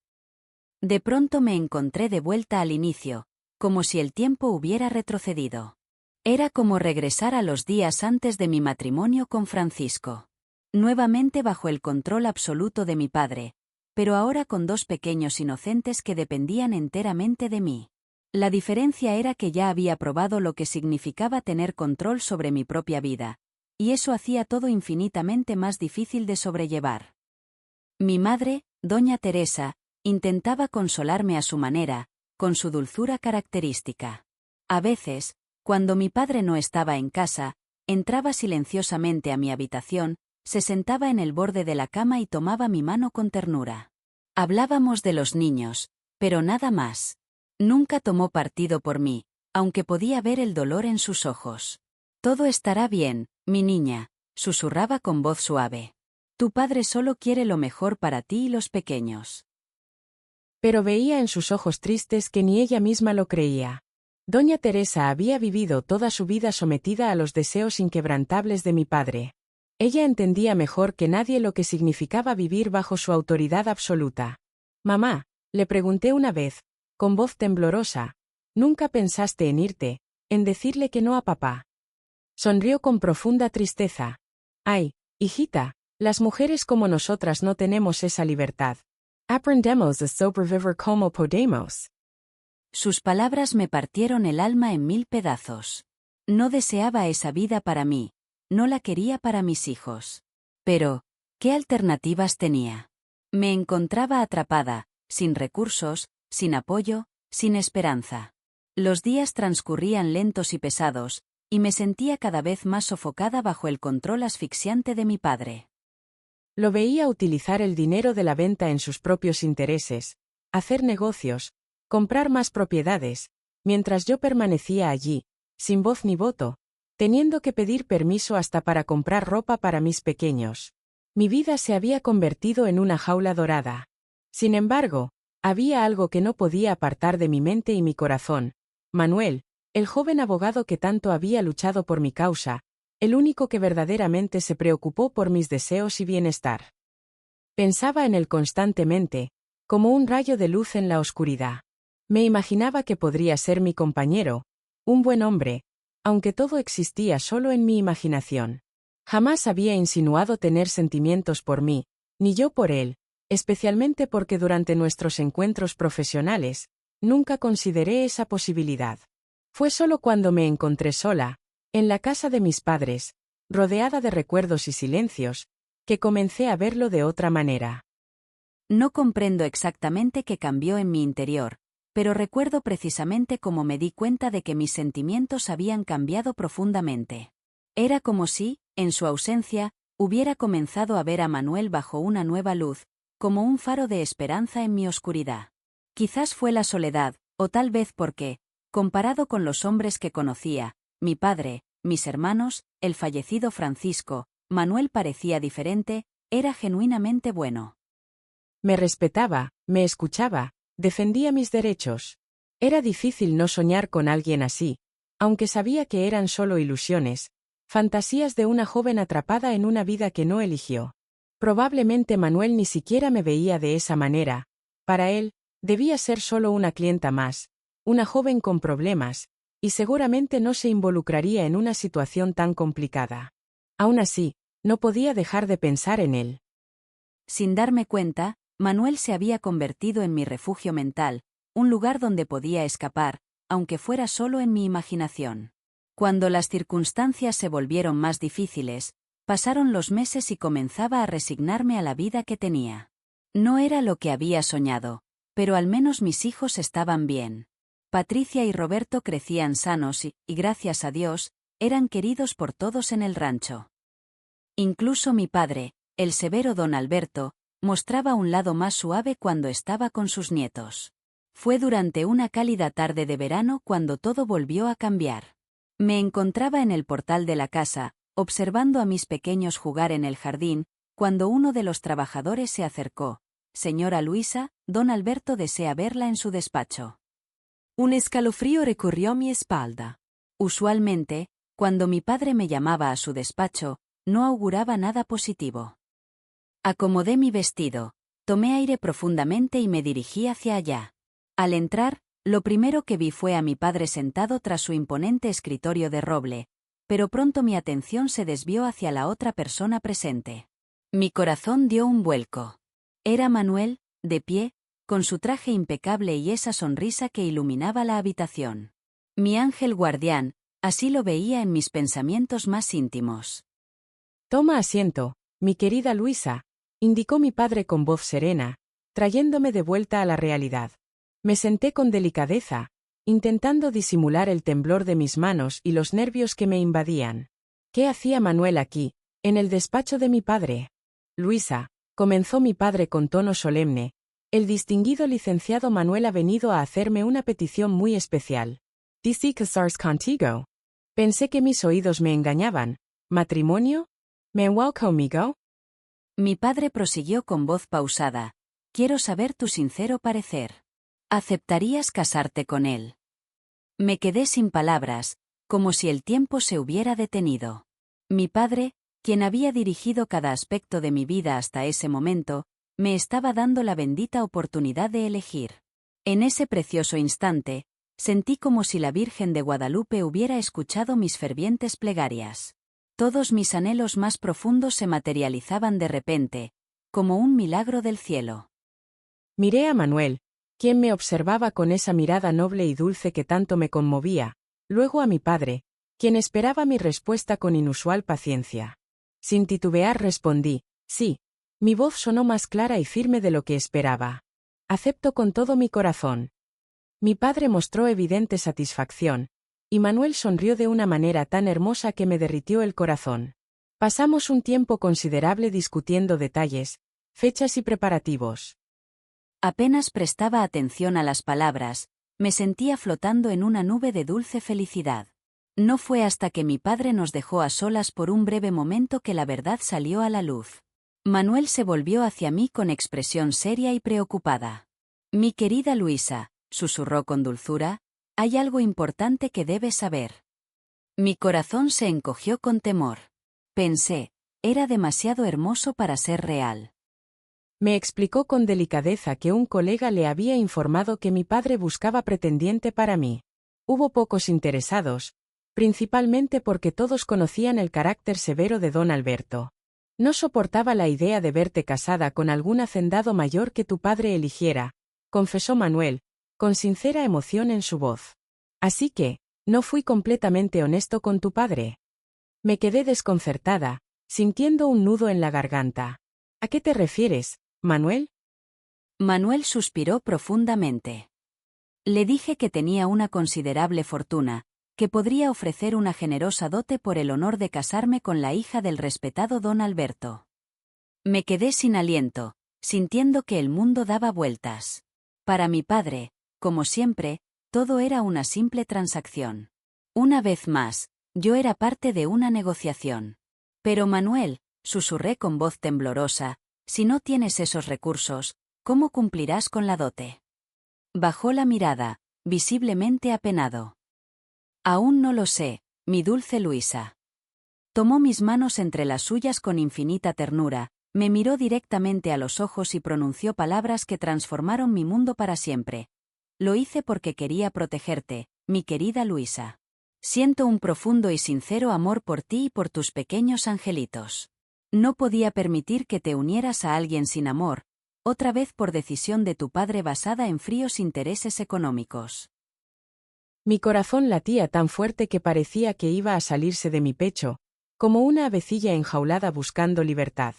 De pronto me encontré de vuelta al inicio, como si el tiempo hubiera retrocedido. Era como regresar a los días antes de mi matrimonio con Francisco. nuevamente bajo el control absoluto de mi padre, pero ahora con dos pequeños inocentes que dependían enteramente de mí. La diferencia era que ya había probado lo que significaba tener control sobre mi propia vida, y eso hacía todo infinitamente más difícil de sobrellevar. Mi madre, doña Teresa, intentaba consolarme a su manera, con su dulzura característica. A veces, cuando mi padre no estaba en casa, entraba silenciosamente a mi habitación, se sentaba en el borde de la cama y tomaba mi mano con ternura. Hablábamos de los niños, pero nada más. Nunca tomó partido por mí, aunque podía ver el dolor en sus ojos. Todo estará bien, mi niña, susurraba con voz suave. Tu padre solo quiere lo mejor para ti y los pequeños. Pero veía en sus ojos tristes que ni ella misma lo creía. Doña Teresa había vivido toda su vida sometida a los deseos inquebrantables de mi padre. Ella entendía mejor que nadie lo que significaba vivir bajo su autoridad absoluta. Mamá, le pregunté una vez, con voz temblorosa, ¿nunca pensaste en irte, en decirle que no a papá? Sonrió con profunda tristeza. Ay, hijita, las mujeres como nosotras no tenemos esa libertad. Aprendemos a sobrevivir como podemos. Sus palabras me partieron el alma en 1000 pedazos. No deseaba esa vida para mí, no la quería para mis hijos. Pero, ¿qué alternativas tenía? Me encontraba atrapada, sin recursos, sin apoyo, sin esperanza. Los días transcurrían lentos y pesados, y me sentía cada vez más sofocada bajo el control asfixiante de mi padre. Lo veía utilizar el dinero de la venta en sus propios intereses, hacer negocios, comprar más propiedades, mientras yo permanecía allí, sin voz ni voto, teniendo que pedir permiso hasta para comprar ropa para mis pequeños. Mi vida se había convertido en una jaula dorada. Sin embargo, había algo que no podía apartar de mi mente y mi corazón. Manuel, el joven abogado que tanto había luchado por mi causa, el único que verdaderamente se preocupó por mis deseos y bienestar. Pensaba en él constantemente, como un rayo de luz en la oscuridad. Me imaginaba que podría ser mi compañero, un buen hombre, aunque todo existía solo en mi imaginación. Jamás había insinuado tener sentimientos por mí, ni yo por él, especialmente porque durante nuestros encuentros profesionales, nunca consideré esa posibilidad. Fue solo cuando me encontré sola, en la casa de mis padres, rodeada de recuerdos y silencios, que comencé a verlo de otra manera. No comprendo exactamente qué cambió en mi interior, pero recuerdo precisamente cómo me di cuenta de que mis sentimientos habían cambiado profundamente. Era como si, en su ausencia, hubiera comenzado a ver a Manuel bajo una nueva luz, como un faro de esperanza en mi oscuridad. Quizás fue la soledad, o tal vez porque, comparado con los hombres que conocía, mi padre, mis hermanos, el fallecido Francisco, Manuel parecía diferente, era genuinamente bueno. Me respetaba, me escuchaba, defendía mis derechos. Era difícil no soñar con alguien así, aunque sabía que eran solo ilusiones, fantasías de una joven atrapada en una vida que no eligió. Probablemente Manuel ni siquiera me veía de esa manera. Para él, debía ser solo una clienta más, una joven con problemas, y seguramente no se involucraría en una situación tan complicada. Aún así, no podía dejar de pensar en él. Sin darme cuenta, Manuel se había convertido en mi refugio mental, un lugar donde podía escapar, aunque fuera solo en mi imaginación. Cuando las circunstancias se volvieron más difíciles, pasaron los meses y comenzaba a resignarme a la vida que tenía. No era lo que había soñado, pero al menos mis hijos estaban bien. Patricia y Roberto crecían sanos y, gracias a Dios, eran queridos por todos en el rancho. Incluso mi padre, el severo don Alberto, mostraba un lado más suave cuando estaba con sus nietos. Fue durante una cálida tarde de verano cuando todo volvió a cambiar. Me encontraba en el portal de la casa, observando a mis pequeños jugar en el jardín, cuando uno de los trabajadores se acercó. Señora Luisa, don Alberto desea verla en su despacho. Un escalofrío recorrió mi espalda. Usualmente, cuando mi padre me llamaba a su despacho, no auguraba nada positivo. Acomodé mi vestido, tomé aire profundamente y me dirigí hacia allá. Al entrar, lo primero que vi fue a mi padre sentado tras su imponente escritorio de roble, pero pronto mi atención se desvió hacia la otra persona presente. Mi corazón dio un vuelco. Era Manuel, de pie, con su traje impecable y esa sonrisa que iluminaba la habitación. Mi ángel guardián, así lo veía en mis pensamientos más íntimos. Toma asiento, mi querida Luisa, indicó mi padre con voz serena, trayéndome de vuelta a la realidad. Me senté con delicadeza, intentando disimular el temblor de mis manos y los nervios que me invadían. ¿Qué hacía Manuel aquí, en el despacho de mi padre? Luisa, comenzó mi padre con tono solemne, el distinguido licenciado Manuel ha venido a hacerme una petición muy especial. ¿Dice casarse contigo? Pensé que mis oídos me engañaban. ¿Matrimonio? ¿Me enwao conmigo? Mi padre prosiguió con voz pausada. Quiero saber tu sincero parecer. ¿Aceptarías casarte con él? Me quedé sin palabras, como si el tiempo se hubiera detenido. Mi padre, quien había dirigido cada aspecto de mi vida hasta ese momento, me estaba dando la bendita oportunidad de elegir. En ese precioso instante, sentí como si la Virgen de Guadalupe hubiera escuchado mis fervientes plegarias. Todos mis anhelos más profundos se materializaban de repente, como un milagro del cielo. Miré a Manuel, quien me observaba con esa mirada noble y dulce que tanto me conmovía, luego a mi padre, quien esperaba mi respuesta con inusual paciencia. Sin titubear respondí, sí. Mi voz sonó más clara y firme de lo que esperaba. Acepto con todo mi corazón. Mi padre mostró evidente satisfacción, y Manuel sonrió de una manera tan hermosa que me derritió el corazón. Pasamos un tiempo considerable discutiendo detalles, fechas y preparativos. Apenas prestaba atención a las palabras, me sentía flotando en una nube de dulce felicidad. No fue hasta que mi padre nos dejó a solas por un breve momento que la verdad salió a la luz. Manuel se volvió hacia mí con expresión seria y preocupada. Mi querida Luisa, susurró con dulzura, hay algo importante que debes saber. Mi corazón se encogió con temor. Pensé, era demasiado hermoso para ser real. Me explicó con delicadeza que un colega le había informado que mi padre buscaba pretendiente para mí. Hubo pocos interesados, principalmente porque todos conocían el carácter severo de don Alberto. No soportaba la idea de verte casada con algún hacendado mayor que tu padre eligiera, confesó Manuel, con sincera emoción en su voz. Así que, no fui completamente honesto con tu padre. Me quedé desconcertada, sintiendo un nudo en la garganta. ¿A qué te refieres, Manuel? Manuel suspiró profundamente. Le dije que tenía una considerable fortuna, que podría ofrecer una generosa dote por el honor de casarme con la hija del respetado don Alberto. Me quedé sin aliento, sintiendo que el mundo daba vueltas. Para mi padre, como siempre, todo era una simple transacción. Una vez más, yo era parte de una negociación. Pero Manuel, susurré con voz temblorosa, si no tienes esos recursos, ¿cómo cumplirás con la dote? Bajó la mirada, visiblemente apenado. Aún no lo sé, mi dulce Luisa. Tomó mis manos entre las suyas con infinita ternura, me miró directamente a los ojos y pronunció palabras que transformaron mi mundo para siempre. Lo hice porque quería protegerte, mi querida Luisa. Siento un profundo y sincero amor por ti y por tus pequeños angelitos. No podía permitir que te unieras a alguien sin amor, otra vez por decisión de tu padre basada en fríos intereses económicos. Mi corazón latía tan fuerte que parecía que iba a salirse de mi pecho, como una avecilla enjaulada buscando libertad.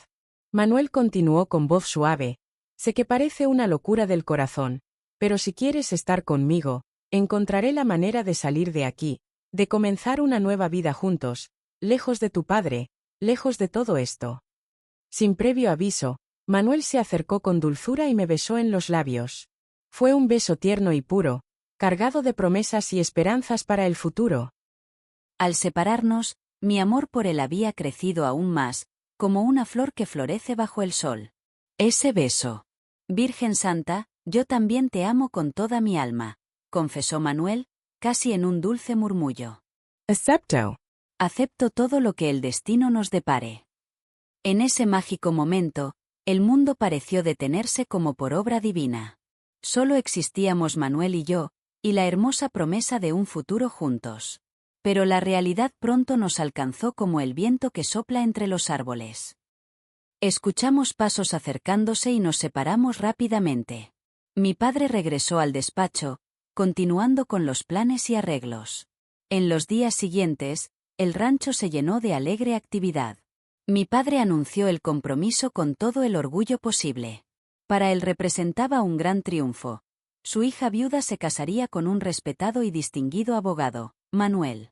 Manuel continuó con voz suave, sé que parece una locura del corazón, pero si quieres estar conmigo, encontraré la manera de salir de aquí, de comenzar una nueva vida juntos, lejos de tu padre, lejos de todo esto. Sin previo aviso, Manuel se acercó con dulzura y me besó en los labios. Fue un beso tierno y puro, cargado de promesas y esperanzas para el futuro. Al separarnos, mi amor por él había crecido aún más, como una flor que florece bajo el sol. Ese beso. Virgen Santa, yo también te amo con toda mi alma, confesó Manuel, casi en un dulce murmullo. Acepto. Acepto todo lo que el destino nos depare. En ese mágico momento, el mundo pareció detenerse como por obra divina. Solo existíamos Manuel y yo, y la hermosa promesa de un futuro juntos. Pero la realidad pronto nos alcanzó como el viento que sopla entre los árboles. Escuchamos pasos acercándose y nos separamos rápidamente. Mi padre regresó al despacho, continuando con los planes y arreglos. En los días siguientes, el rancho se llenó de alegre actividad. Mi padre anunció el compromiso con todo el orgullo posible. Para él representaba un gran triunfo. Su hija viuda se casaría con un respetado y distinguido abogado, Manuel.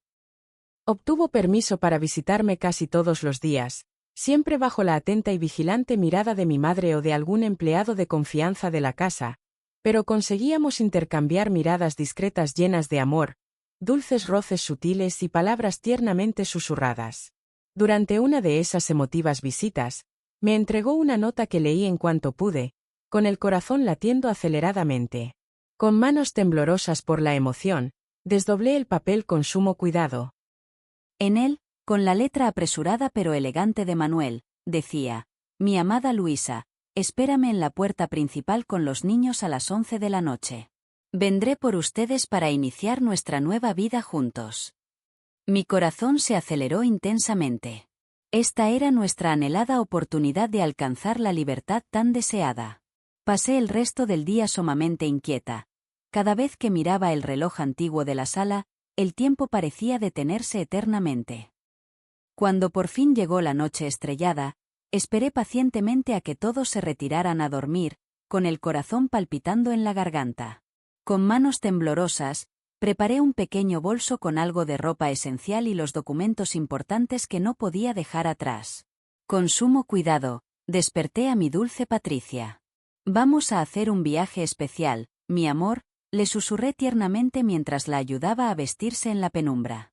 Obtuvo permiso para visitarme casi todos los días, siempre bajo la atenta y vigilante mirada de mi madre o de algún empleado de confianza de la casa, pero conseguíamos intercambiar miradas discretas llenas de amor, dulces roces sutiles y palabras tiernamente susurradas. Durante una de esas emotivas visitas, me entregó una nota que leí en cuanto pude, con el corazón latiendo aceleradamente. Con manos temblorosas por la emoción, desdoblé el papel con sumo cuidado. En él, con la letra apresurada pero elegante de Manuel, decía: «Mi amada Luisa, espérame en la puerta principal con los niños a las 11 de la noche. Vendré por ustedes para iniciar nuestra nueva vida juntos». Mi corazón se aceleró intensamente. Esta era nuestra anhelada oportunidad de alcanzar la libertad tan deseada. Pasé el resto del día sumamente inquieta. Cada vez que miraba el reloj antiguo de la sala, el tiempo parecía detenerse eternamente. Cuando por fin llegó la noche estrellada, esperé pacientemente a que todos se retiraran a dormir, con el corazón palpitando en la garganta. Con manos temblorosas, preparé un pequeño bolso con algo de ropa esencial y los documentos importantes que no podía dejar atrás. Con sumo cuidado, desperté a mi dulce Patricia. «Vamos a hacer un viaje especial, mi amor», le susurré tiernamente mientras la ayudaba a vestirse en la penumbra.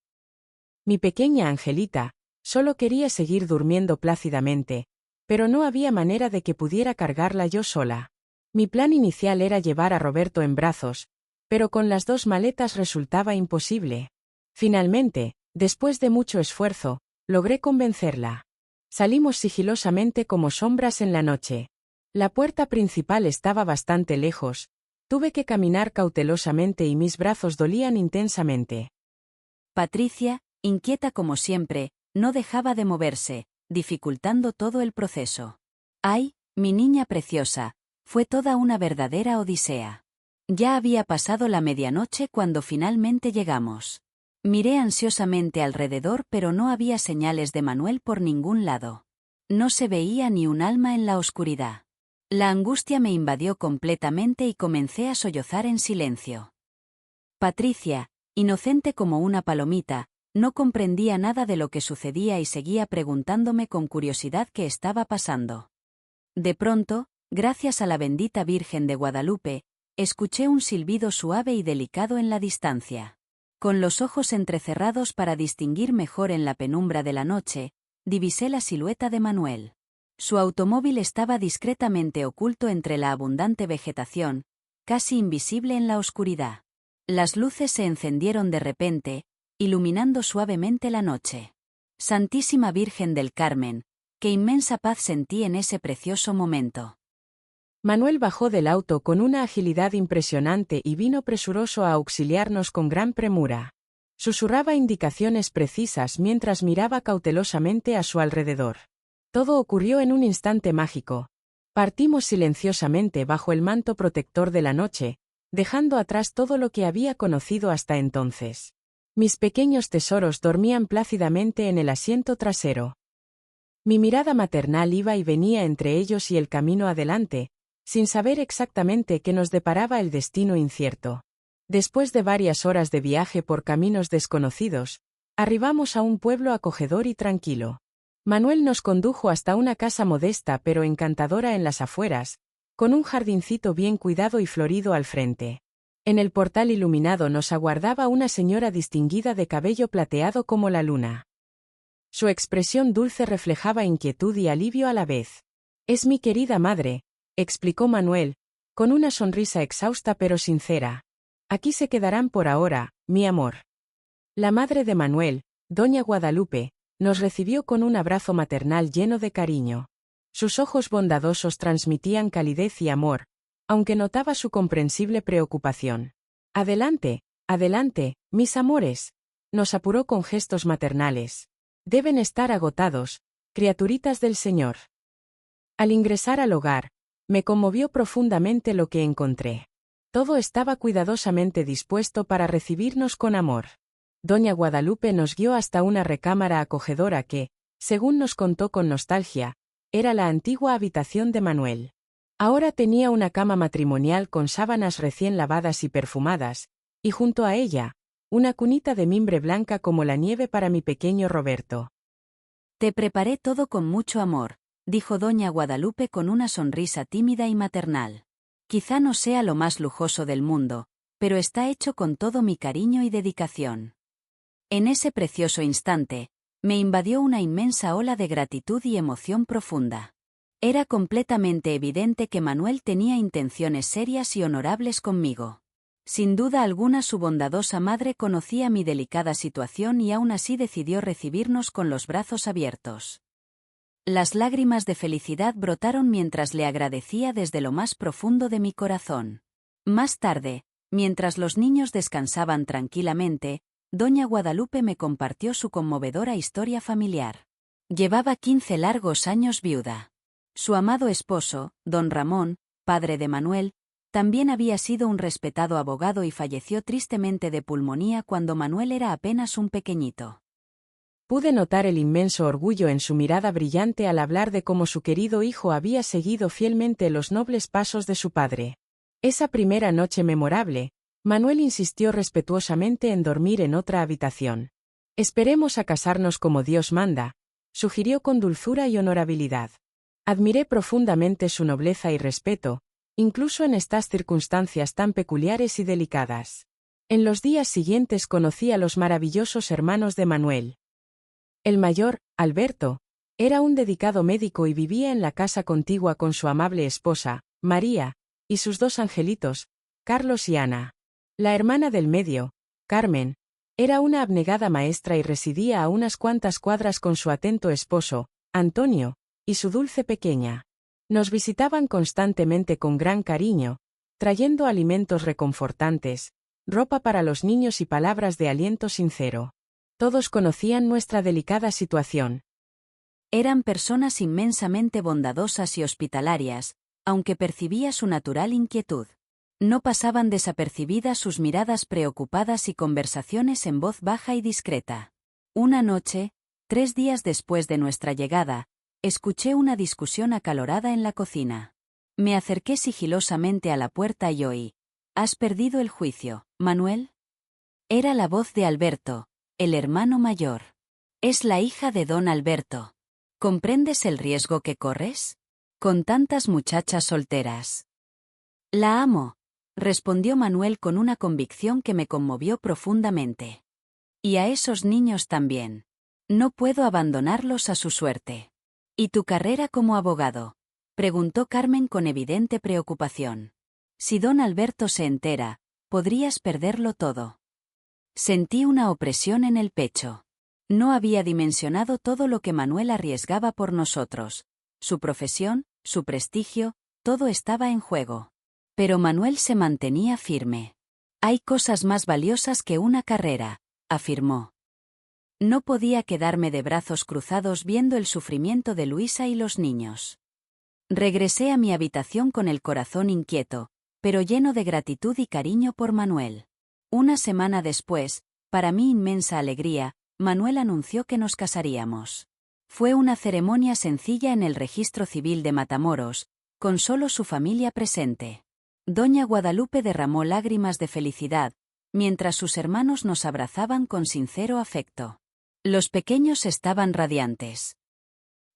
Mi pequeña Angelita, solo quería seguir durmiendo plácidamente, pero no había manera de que pudiera cargarla yo sola. Mi plan inicial era llevar a Roberto en brazos, pero con las 2 maletas resultaba imposible. Finalmente, después de mucho esfuerzo, logré convencerla. Salimos sigilosamente como sombras en la noche. La puerta principal estaba bastante lejos. Tuve que caminar cautelosamente y mis brazos dolían intensamente. Patricia, inquieta como siempre, no dejaba de moverse, dificultando todo el proceso. «Ay, mi niña preciosa», fue toda una verdadera odisea. Ya había pasado la medianoche cuando finalmente llegamos. Miré ansiosamente alrededor pero no había señales de Manuel por ningún lado. No se veía ni un alma en la oscuridad. La angustia me invadió completamente y comencé a sollozar en silencio. Patricia, inocente como una palomita, no comprendía nada de lo que sucedía y seguía preguntándome con curiosidad qué estaba pasando. De pronto, gracias a la bendita Virgen de Guadalupe, escuché un silbido suave y delicado en la distancia. Con los ojos entrecerrados para distinguir mejor en la penumbra de la noche, divisé la silueta de Manuel. Su automóvil estaba discretamente oculto entre la abundante vegetación, casi invisible en la oscuridad. Las luces se encendieron de repente, iluminando suavemente la noche. Santísima Virgen del Carmen, qué inmensa paz sentí en ese precioso momento. Manuel bajó del auto con una agilidad impresionante y vino presuroso a auxiliarnos con gran premura. Susurraba indicaciones precisas mientras miraba cautelosamente a su alrededor. Todo ocurrió en un instante mágico. Partimos silenciosamente bajo el manto protector de la noche, dejando atrás todo lo que había conocido hasta entonces. Mis pequeños tesoros dormían plácidamente en el asiento trasero. Mi mirada maternal iba y venía entre ellos y el camino adelante, sin saber exactamente qué nos deparaba el destino incierto. Después de varias horas de viaje por caminos desconocidos, arribamos a un pueblo acogedor y tranquilo. Manuel nos condujo hasta una casa modesta pero encantadora en las afueras, con un jardincito bien cuidado y florido al frente. En el portal iluminado nos aguardaba una señora distinguida de cabello plateado como la luna. Su expresión dulce reflejaba inquietud y alivio a la vez. «Es mi querida madre», explicó Manuel, con una sonrisa exhausta pero sincera. «Aquí se quedarán por ahora, mi amor». La madre de Manuel, doña Guadalupe, nos recibió con un abrazo maternal lleno de cariño. Sus ojos bondadosos transmitían calidez y amor, aunque notaba su comprensible preocupación. «Adelante, adelante, mis amores», nos apuró con gestos maternales. «Deben estar agotados, criaturitas del Señor». Al ingresar al hogar, me conmovió profundamente lo que encontré. Todo estaba cuidadosamente dispuesto para recibirnos con amor. Doña Guadalupe nos guió hasta una recámara acogedora que, según nos contó con nostalgia, era la antigua habitación de Manuel. Ahora tenía una cama matrimonial con sábanas recién lavadas y perfumadas, y junto a ella, una cunita de mimbre blanca como la nieve para mi pequeño Roberto. Te preparé todo con mucho amor, dijo doña Guadalupe con una sonrisa tímida y maternal. Quizá no sea lo más lujoso del mundo, pero está hecho con todo mi cariño y dedicación. En ese precioso instante, me invadió una inmensa ola de gratitud y emoción profunda. Era completamente evidente que Manuel tenía intenciones serias y honorables conmigo. Sin duda alguna su bondadosa madre conocía mi delicada situación y aún así decidió recibirnos con los brazos abiertos. Las lágrimas de felicidad brotaron mientras le agradecía desde lo más profundo de mi corazón. Más tarde, mientras los niños descansaban tranquilamente, doña Guadalupe me compartió su conmovedora historia familiar. Llevaba 15 largos años viuda. Su amado esposo, don Ramón, padre de Manuel, también había sido un respetado abogado y falleció tristemente de pulmonía cuando Manuel era apenas un pequeñito. Pude notar el inmenso orgullo en su mirada brillante al hablar de cómo su querido hijo había seguido fielmente los nobles pasos de su padre. Esa primera noche memorable, Manuel insistió respetuosamente en dormir en otra habitación. Esperemos a casarnos como Dios manda, sugirió con dulzura y honorabilidad. Admiré profundamente su nobleza y respeto, incluso en estas circunstancias tan peculiares y delicadas. En los días siguientes conocí a los maravillosos hermanos de Manuel. El mayor, Alberto, era un dedicado médico y vivía en la casa contigua con su amable esposa, María, y sus dos angelitos, Carlos y Ana. La hermana del medio, Carmen, era una abnegada maestra y residía a unas cuantas cuadras con su atento esposo, Antonio, y su dulce pequeña. Nos visitaban constantemente con gran cariño, trayendo alimentos reconfortantes, ropa para los niños y palabras de aliento sincero. Todos conocían nuestra delicada situación. Eran personas inmensamente bondadosas y hospitalarias, aunque percibía su natural inquietud. No pasaban desapercibidas sus miradas preocupadas y conversaciones en voz baja y discreta. Una noche, 3 días después de nuestra llegada, escuché una discusión acalorada en la cocina. Me acerqué sigilosamente a la puerta y oí: ¿Has perdido el juicio, Manuel? Era la voz de Alberto, el hermano mayor. Es la hija de don Alberto. ¿Comprendes el riesgo que corres? Con tantas muchachas solteras. La amo, respondió Manuel con una convicción que me conmovió profundamente. Y a esos niños también. No puedo abandonarlos a su suerte. ¿Y tu carrera como abogado?, preguntó Carmen con evidente preocupación. Si don Alberto se entera, podrías perderlo todo. Sentí una opresión en el pecho. No había dimensionado todo lo que Manuel arriesgaba por nosotros. Su profesión, su prestigio, todo estaba en juego. Pero Manuel se mantenía firme. Hay cosas más valiosas que una carrera, afirmó. No podía quedarme de brazos cruzados viendo el sufrimiento de Luisa y los niños. Regresé a mi habitación con el corazón inquieto, pero lleno de gratitud y cariño por Manuel. Una semana después, para mi inmensa alegría, Manuel anunció que nos casaríamos. Fue una ceremonia sencilla en el registro civil de Matamoros, con solo su familia presente. Doña Guadalupe derramó lágrimas de felicidad, mientras sus hermanos nos abrazaban con sincero afecto. Los pequeños estaban radiantes.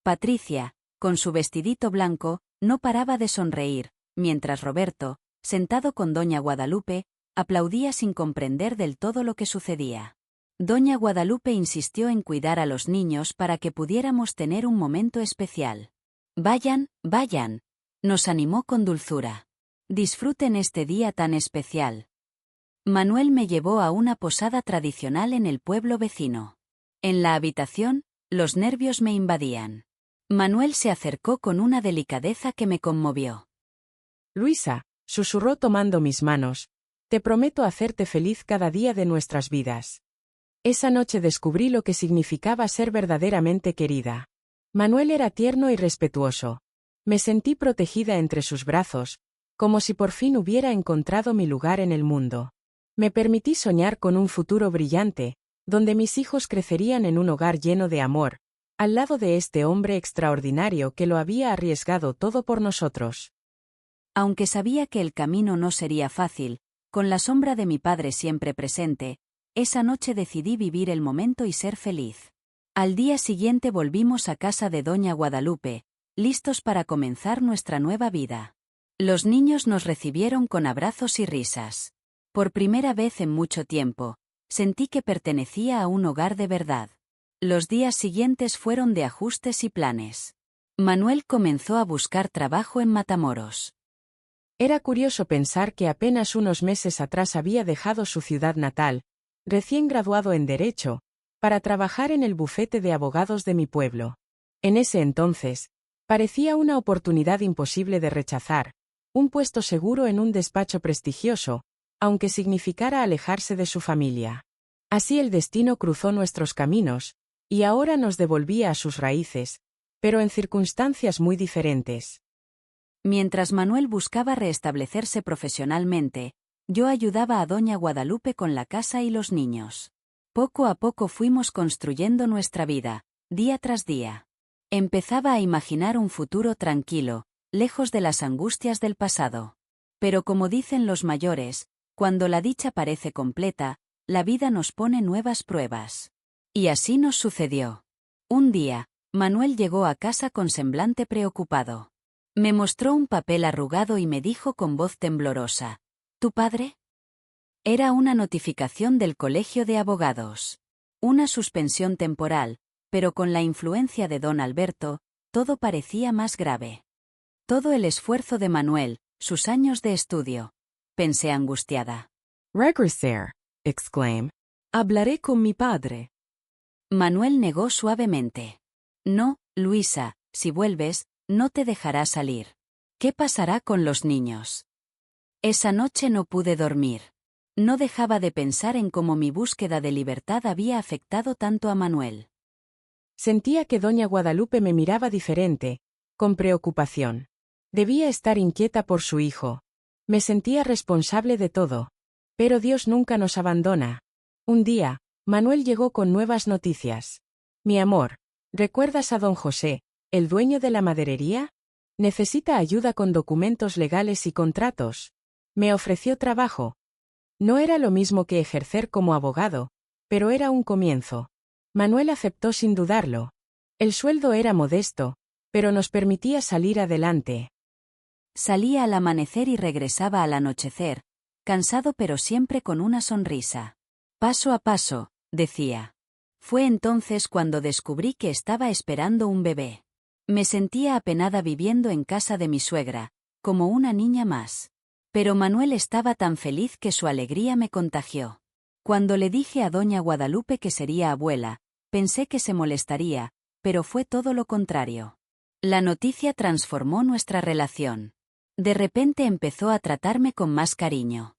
Patricia, con su vestidito blanco, no paraba de sonreír, mientras Roberto, sentado con doña Guadalupe, aplaudía sin comprender del todo lo que sucedía. Doña Guadalupe insistió en cuidar a los niños para que pudiéramos tener un momento especial. Vayan, vayan, nos animó con dulzura. Disfruten este día tan especial. Manuel me llevó a una posada tradicional en el pueblo vecino. En la habitación, los nervios me invadían. Manuel se acercó con una delicadeza que me conmovió. Luisa, susurró tomando mis manos, te prometo hacerte feliz cada día de nuestras vidas. Esa noche descubrí lo que significaba ser verdaderamente querida. Manuel era tierno y respetuoso. Me sentí protegida entre sus brazos, como si por fin hubiera encontrado mi lugar en el mundo. Me permití soñar con un futuro brillante, donde mis hijos crecerían en un hogar lleno de amor, al lado de este hombre extraordinario que lo había arriesgado todo por nosotros. Aunque sabía que el camino no sería fácil, con la sombra de mi padre siempre presente, esa noche decidí vivir el momento y ser feliz. Al día siguiente volvimos a casa de doña Guadalupe, listos para comenzar nuestra nueva vida. Los niños nos recibieron con abrazos y risas. Por primera vez en mucho tiempo, sentí que pertenecía a un hogar de verdad. Los días siguientes fueron de ajustes y planes. Manuel comenzó a buscar trabajo en Matamoros. Era curioso pensar que apenas unos meses atrás había dejado su ciudad natal, recién graduado en Derecho, para trabajar en el bufete de abogados de mi pueblo. En ese entonces, parecía una oportunidad imposible de rechazar, un puesto seguro en un despacho prestigioso, aunque significara alejarse de su familia. Así el destino cruzó nuestros caminos, y ahora nos devolvía a sus raíces, pero en circunstancias muy diferentes. Mientras Manuel buscaba restablecerse profesionalmente, yo ayudaba a doña Guadalupe con la casa y los niños. Poco a poco fuimos construyendo nuestra vida, día tras día. Empezaba a imaginar un futuro tranquilo, lejos de las angustias del pasado. Pero como dicen los mayores, cuando la dicha parece completa, la vida nos pone nuevas pruebas. Y así nos sucedió. Un día, Manuel llegó a casa con semblante preocupado. Me mostró un papel arrugado y me dijo con voz temblorosa: ¿Tu padre? Era una notificación del Colegio de Abogados. Una suspensión temporal, pero con la influencia de don Alberto, todo parecía más grave. Todo el esfuerzo de Manuel, sus años de estudio. Pensé angustiada. Regresar, exclamé. Hablaré con mi padre. Manuel negó suavemente. No, Luisa, si vuelves, no te dejará salir. ¿Qué pasará con los niños? Esa noche no pude dormir. No dejaba de pensar en cómo mi búsqueda de libertad había afectado tanto a Manuel. Sentía que doña Guadalupe me miraba diferente, con preocupación. Debía estar inquieta por su hijo. Me sentía responsable de todo. Pero Dios nunca nos abandona. Un día, Manuel llegó con nuevas noticias. Mi amor, ¿recuerdas a don José, el dueño de la maderería? Necesita ayuda con documentos legales y contratos. Me ofreció trabajo. No era lo mismo que ejercer como abogado, pero era un comienzo. Manuel aceptó sin dudarlo. El sueldo era modesto, pero nos permitía salir adelante. Salía al amanecer y regresaba al anochecer, cansado pero siempre con una sonrisa. Paso a paso, decía. Fue entonces cuando descubrí que estaba esperando un bebé. Me sentía apenada viviendo en casa de mi suegra, como una niña más. Pero Manuel estaba tan feliz que su alegría me contagió. Cuando le dije a doña Guadalupe que sería abuela, pensé que se molestaría, pero fue todo lo contrario. La noticia transformó nuestra relación. De repente empezó a tratarme con más cariño.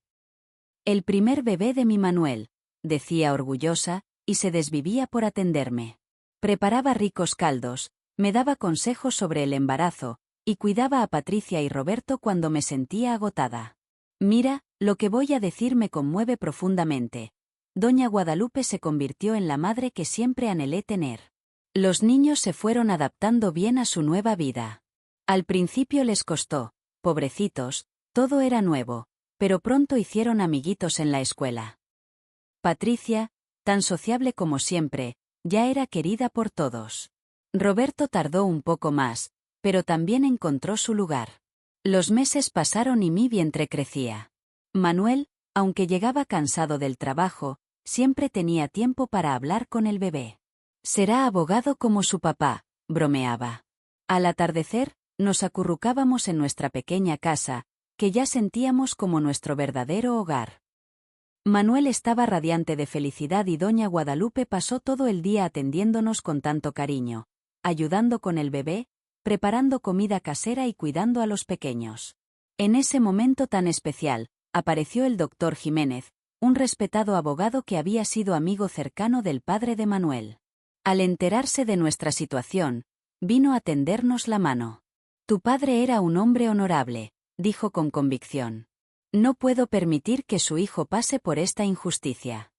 El primer bebé de mi Manuel, decía orgullosa, y se desvivía por atenderme. Preparaba ricos caldos, me daba consejos sobre el embarazo, y cuidaba a Patricia y Roberto cuando me sentía agotada. Mira, lo que voy a decir me conmueve profundamente. Doña Guadalupe se convirtió en la madre que siempre anhelé tener. Los niños se fueron adaptando bien a su nueva vida. Al principio les costó, pobrecitos, todo era nuevo, pero pronto hicieron amiguitos en la escuela. Patricia, tan sociable como siempre, ya era querida por todos. Roberto tardó un poco más, pero también encontró su lugar. Los meses pasaron y mi vientre crecía. Manuel, aunque llegaba cansado del trabajo, siempre tenía tiempo para hablar con el bebé. Será abogado como su papá, bromeaba. Al atardecer, nos acurrucábamos en nuestra pequeña casa, que ya sentíamos como nuestro verdadero hogar. Manuel estaba radiante de felicidad y doña Guadalupe pasó todo el día atendiéndonos con tanto cariño, ayudando con el bebé, preparando comida casera y cuidando a los pequeños. En ese momento tan especial, apareció el doctor Jiménez, un respetado abogado que había sido amigo cercano del padre de Manuel. Al enterarse de nuestra situación, vino a tendernos la mano. Tu padre era un hombre honorable, dijo con convicción. No puedo permitir que su hijo pase por esta injusticia.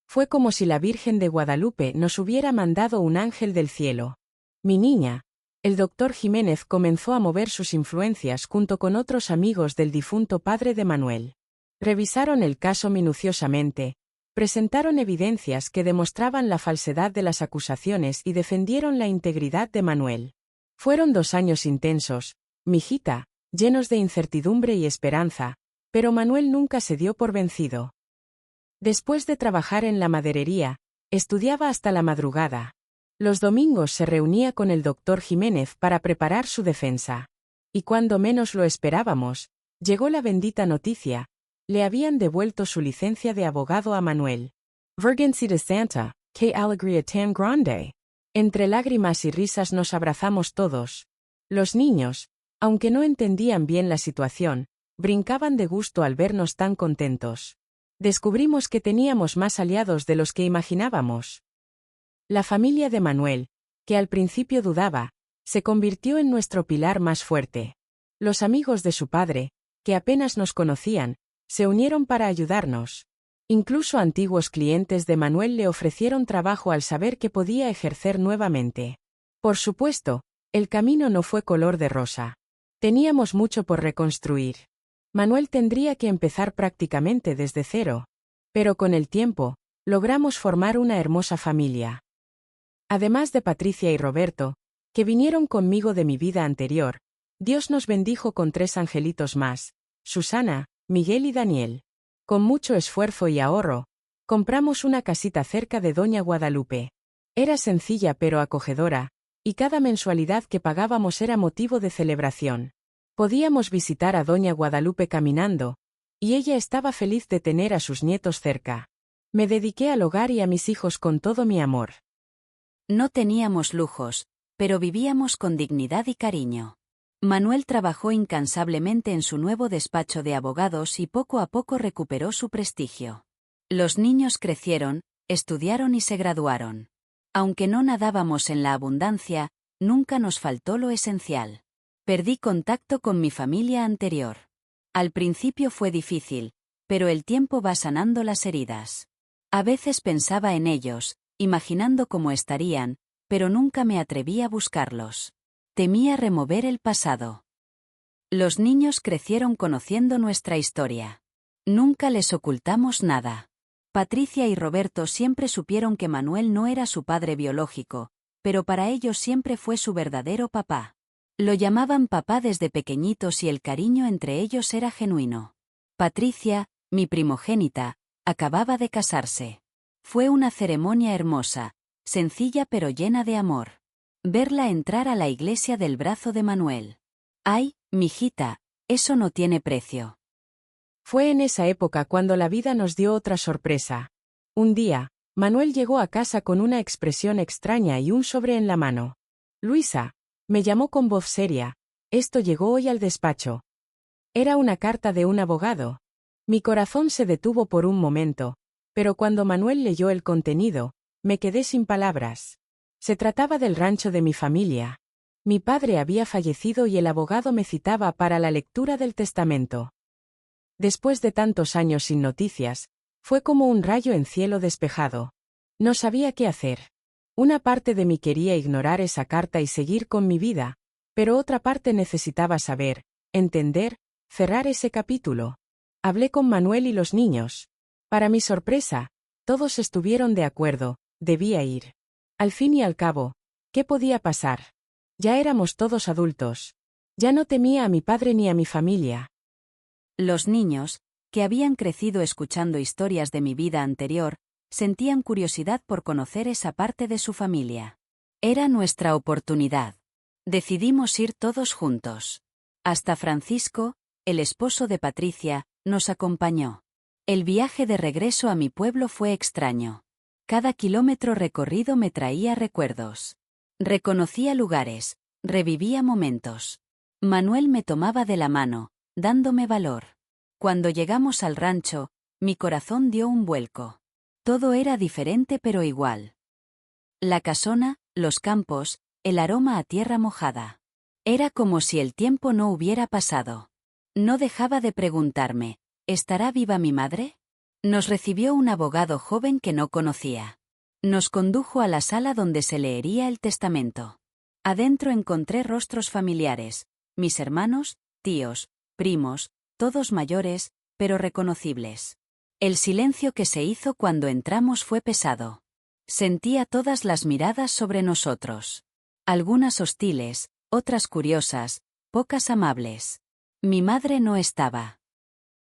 Fue como si la Virgen de Guadalupe nos hubiera mandado un ángel del cielo. Mi niña. El doctor Jiménez comenzó a mover sus influencias junto con otros amigos del difunto padre de Manuel. Revisaron el caso minuciosamente, presentaron evidencias que demostraban la falsedad de las acusaciones y defendieron la integridad de Manuel. Fueron 2 años intensos, mijita, llenos de incertidumbre y esperanza, pero Manuel nunca se dio por vencido. Después de trabajar en la maderería, estudiaba hasta la madrugada. Los domingos se reunía con el doctor Jiménez para preparar su defensa. Y cuando menos lo esperábamos, llegó la bendita noticia: le habían devuelto su licencia de abogado a Manuel. Vergüenza de Santa, qué alegría tan grande. Entre lágrimas y risas nos abrazamos todos. Los niños, aunque no entendían bien la situación, brincaban de gusto al vernos tan contentos. Descubrimos que teníamos más aliados de los que imaginábamos. La familia de Manuel, que al principio dudaba, se convirtió en nuestro pilar más fuerte. Los amigos de su padre, que apenas nos conocían, se unieron para ayudarnos. Incluso antiguos clientes de Manuel le ofrecieron trabajo al saber que podía ejercer nuevamente. Por supuesto, el camino no fue color de rosa. Teníamos mucho por reconstruir. Manuel tendría que empezar prácticamente desde cero. Pero con el tiempo, logramos formar una hermosa familia. Además de Patricia y Roberto, que vinieron conmigo de mi vida anterior, Dios nos bendijo con 3 angelitos más: Susana, Miguel y Daniel. Con mucho esfuerzo y ahorro, compramos una casita cerca de Doña Guadalupe. Era sencilla pero acogedora, y cada mensualidad que pagábamos era motivo de celebración. Podíamos visitar a Doña Guadalupe caminando, y ella estaba feliz de tener a sus nietos cerca. Me dediqué al hogar y a mis hijos con todo mi amor. No teníamos lujos, pero vivíamos con dignidad y cariño. Manuel trabajó incansablemente en su nuevo despacho de abogados y poco a poco recuperó su prestigio. Los niños crecieron, estudiaron y se graduaron. Aunque no nadábamos en la abundancia, nunca nos faltó lo esencial. Perdí contacto con mi familia anterior. Al principio fue difícil, pero el tiempo va sanando las heridas. A veces pensaba en ellos, imaginando cómo estarían, pero nunca me atreví a buscarlos. Temía remover el pasado. Los niños crecieron conociendo nuestra historia. Nunca les ocultamos nada. Patricia y Roberto siempre supieron que Manuel no era su padre biológico, pero para ellos siempre fue su verdadero papá. Lo llamaban papá desde pequeñitos y el cariño entre ellos era genuino. Patricia, mi primogénita, acababa de casarse. Fue una ceremonia hermosa, sencilla pero llena de amor. Verla entrar a la iglesia del brazo de Manuel. ¡Ay, mijita! Eso no tiene precio. Fue en esa época cuando la vida nos dio otra sorpresa. Un día, Manuel llegó a casa con una expresión extraña y un sobre en la mano. Luisa, me llamó con voz seria, esto llegó hoy al despacho. Era una carta de un abogado. Mi corazón se detuvo por un momento, pero cuando Manuel leyó el contenido, me quedé sin palabras. Se trataba del rancho de mi familia. Mi padre había fallecido y el abogado me citaba para la lectura del testamento. Después de tantos años sin noticias, fue como un rayo en cielo despejado. No sabía qué hacer. Una parte de mí quería ignorar esa carta y seguir con mi vida, pero otra parte necesitaba saber, entender, cerrar ese capítulo. Hablé con Manuel y los niños. Para mi sorpresa, todos estuvieron de acuerdo, debía ir. Al fin y al cabo, ¿qué podía pasar? Ya éramos todos adultos. Ya no temía a mi padre ni a mi familia. Los niños, que habían crecido escuchando historias de mi vida anterior, sentían curiosidad por conocer esa parte de su familia. Era nuestra oportunidad. Decidimos ir todos juntos. Hasta Francisco, el esposo de Patricia, nos acompañó. El viaje de regreso a mi pueblo fue extraño. Cada kilómetro recorrido me traía recuerdos. Reconocía lugares, revivía momentos. Manuel me tomaba de la mano, dándome valor. Cuando llegamos al rancho, mi corazón dio un vuelco. Todo era diferente pero igual. La casona, los campos, el aroma a tierra mojada. Era como si el tiempo no hubiera pasado. No dejaba de preguntarme, ¿estará viva mi madre? Nos recibió un abogado joven que no conocía. Nos condujo a la sala donde se leería el testamento. Adentro encontré rostros familiares, mis hermanos, tíos, primos, todos mayores, pero reconocibles. El silencio que se hizo cuando entramos fue pesado. Sentía todas las miradas sobre nosotros. Algunas hostiles, otras curiosas, pocas amables. Mi madre no estaba.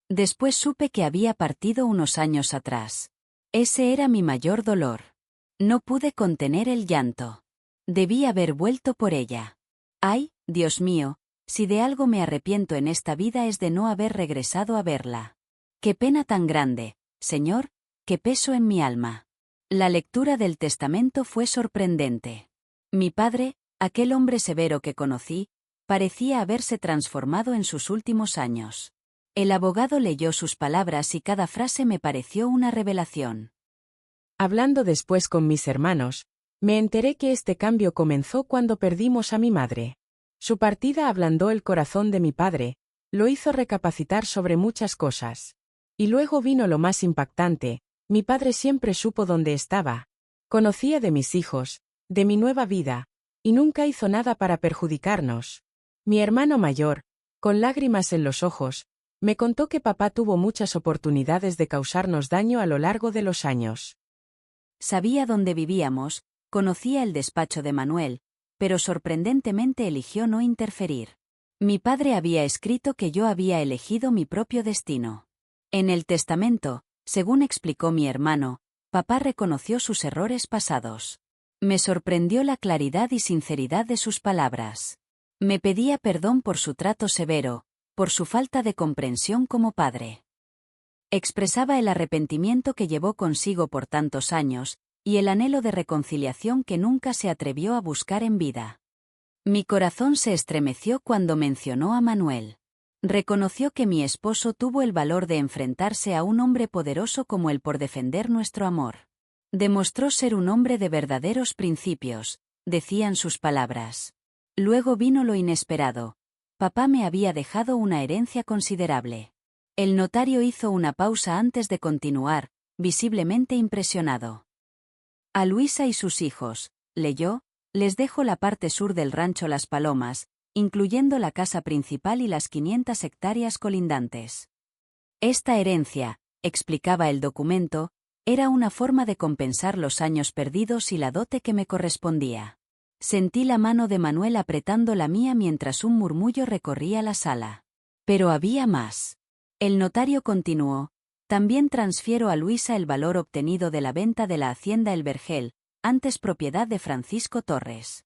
Después supe que había partido unos años atrás. Ese era mi mayor dolor. No pude contener el llanto. Debí haber vuelto por ella. Ay, Dios mío, si de algo me arrepiento en esta vida es de no haber regresado a verla. Qué pena tan grande, Señor, qué peso en mi alma. La lectura del testamento fue sorprendente. Mi padre, aquel hombre severo que conocí, parecía haberse transformado en sus últimos años. El abogado leyó sus palabras y cada frase me pareció una revelación. Hablando después con mis hermanos, me enteré que este cambio comenzó cuando perdimos a mi madre. Su partida ablandó el corazón de mi padre, lo hizo recapacitar sobre muchas cosas. Y luego vino lo más impactante, mi padre siempre supo dónde estaba. Conocía de mis hijos, de mi nueva vida, y nunca hizo nada para perjudicarnos. Mi hermano mayor, con lágrimas en los ojos, me contó que papá tuvo muchas oportunidades de causarnos daño a lo largo de los años. Sabía dónde vivíamos, conocía el despacho de Manuel, pero sorprendentemente eligió no interferir. Mi padre había escrito que yo había elegido mi propio destino. En el testamento, según explicó mi hermano, papá reconoció sus errores pasados. Me sorprendió la claridad y sinceridad de sus palabras. Me pedía perdón por su trato severo, por su falta de comprensión como padre. Expresaba el arrepentimiento que llevó consigo por tantos años, y el anhelo de reconciliación que nunca se atrevió a buscar en vida. Mi corazón se estremeció cuando mencionó a Manuel. Reconoció que mi esposo tuvo el valor de enfrentarse a un hombre poderoso como él por defender nuestro amor. Demostró ser un hombre de verdaderos principios, decían sus palabras. Luego vino lo inesperado. Papá me había dejado una herencia considerable. El notario hizo una pausa antes de continuar, visiblemente impresionado. A Luisa y sus hijos, leyó, les dejo la parte sur del rancho Las Palomas, incluyendo la casa principal y las 500 hectáreas colindantes. Esta herencia, explicaba el documento, era una forma de compensar los años perdidos y la dote que me correspondía. Sentí la mano de Manuel apretando la mía mientras un murmullo recorría la sala. Pero había más. El notario continuó, también transfiero a Luisa el valor obtenido de la venta de la hacienda El Vergel, antes propiedad de Francisco Torres.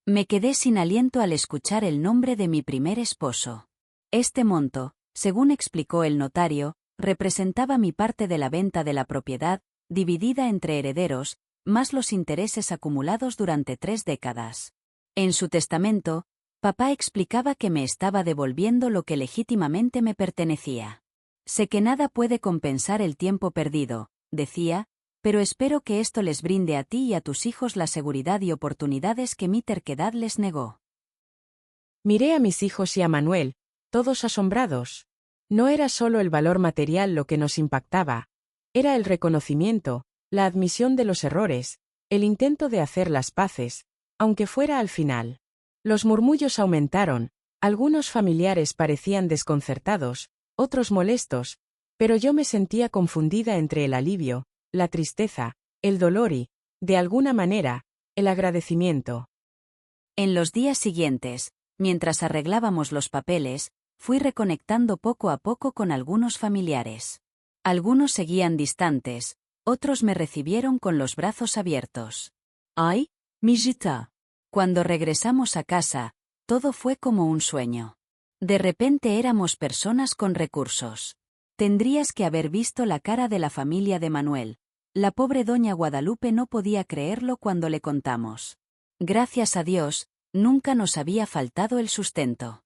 Me quedé sin aliento al escuchar el nombre de mi primer esposo. Este monto, según explicó el notario, representaba mi parte de la venta de la propiedad, dividida entre herederos, más los intereses acumulados durante 3 décadas. En su testamento, papá explicaba que me estaba devolviendo lo que legítimamente me pertenecía. Sé que nada puede compensar el tiempo perdido, decía, pero espero que esto les brinde a ti y a tus hijos la seguridad y oportunidades que mi terquedad les negó. Miré a mis hijos y a Manuel, todos asombrados. No era solo el valor material lo que nos impactaba, era el reconocimiento, la admisión de los errores, el intento de hacer las paces, aunque fuera al final. Los murmullos aumentaron, algunos familiares parecían desconcertados, otros molestos, pero yo me sentía confundida entre el alivio, la tristeza, el dolor y, de alguna manera, el agradecimiento. En los días siguientes, mientras arreglábamos los papeles, fui reconectando poco a poco con algunos familiares. Algunos seguían distantes, otros me recibieron con los brazos abiertos. ¡Ay, mijita! Cuando regresamos a casa, todo fue como un sueño. De repente éramos personas con recursos. Tendrías que haber visto la cara de la familia de Manuel. La pobre doña Guadalupe no podía creerlo cuando le contamos. Gracias a Dios, nunca nos había faltado el sustento.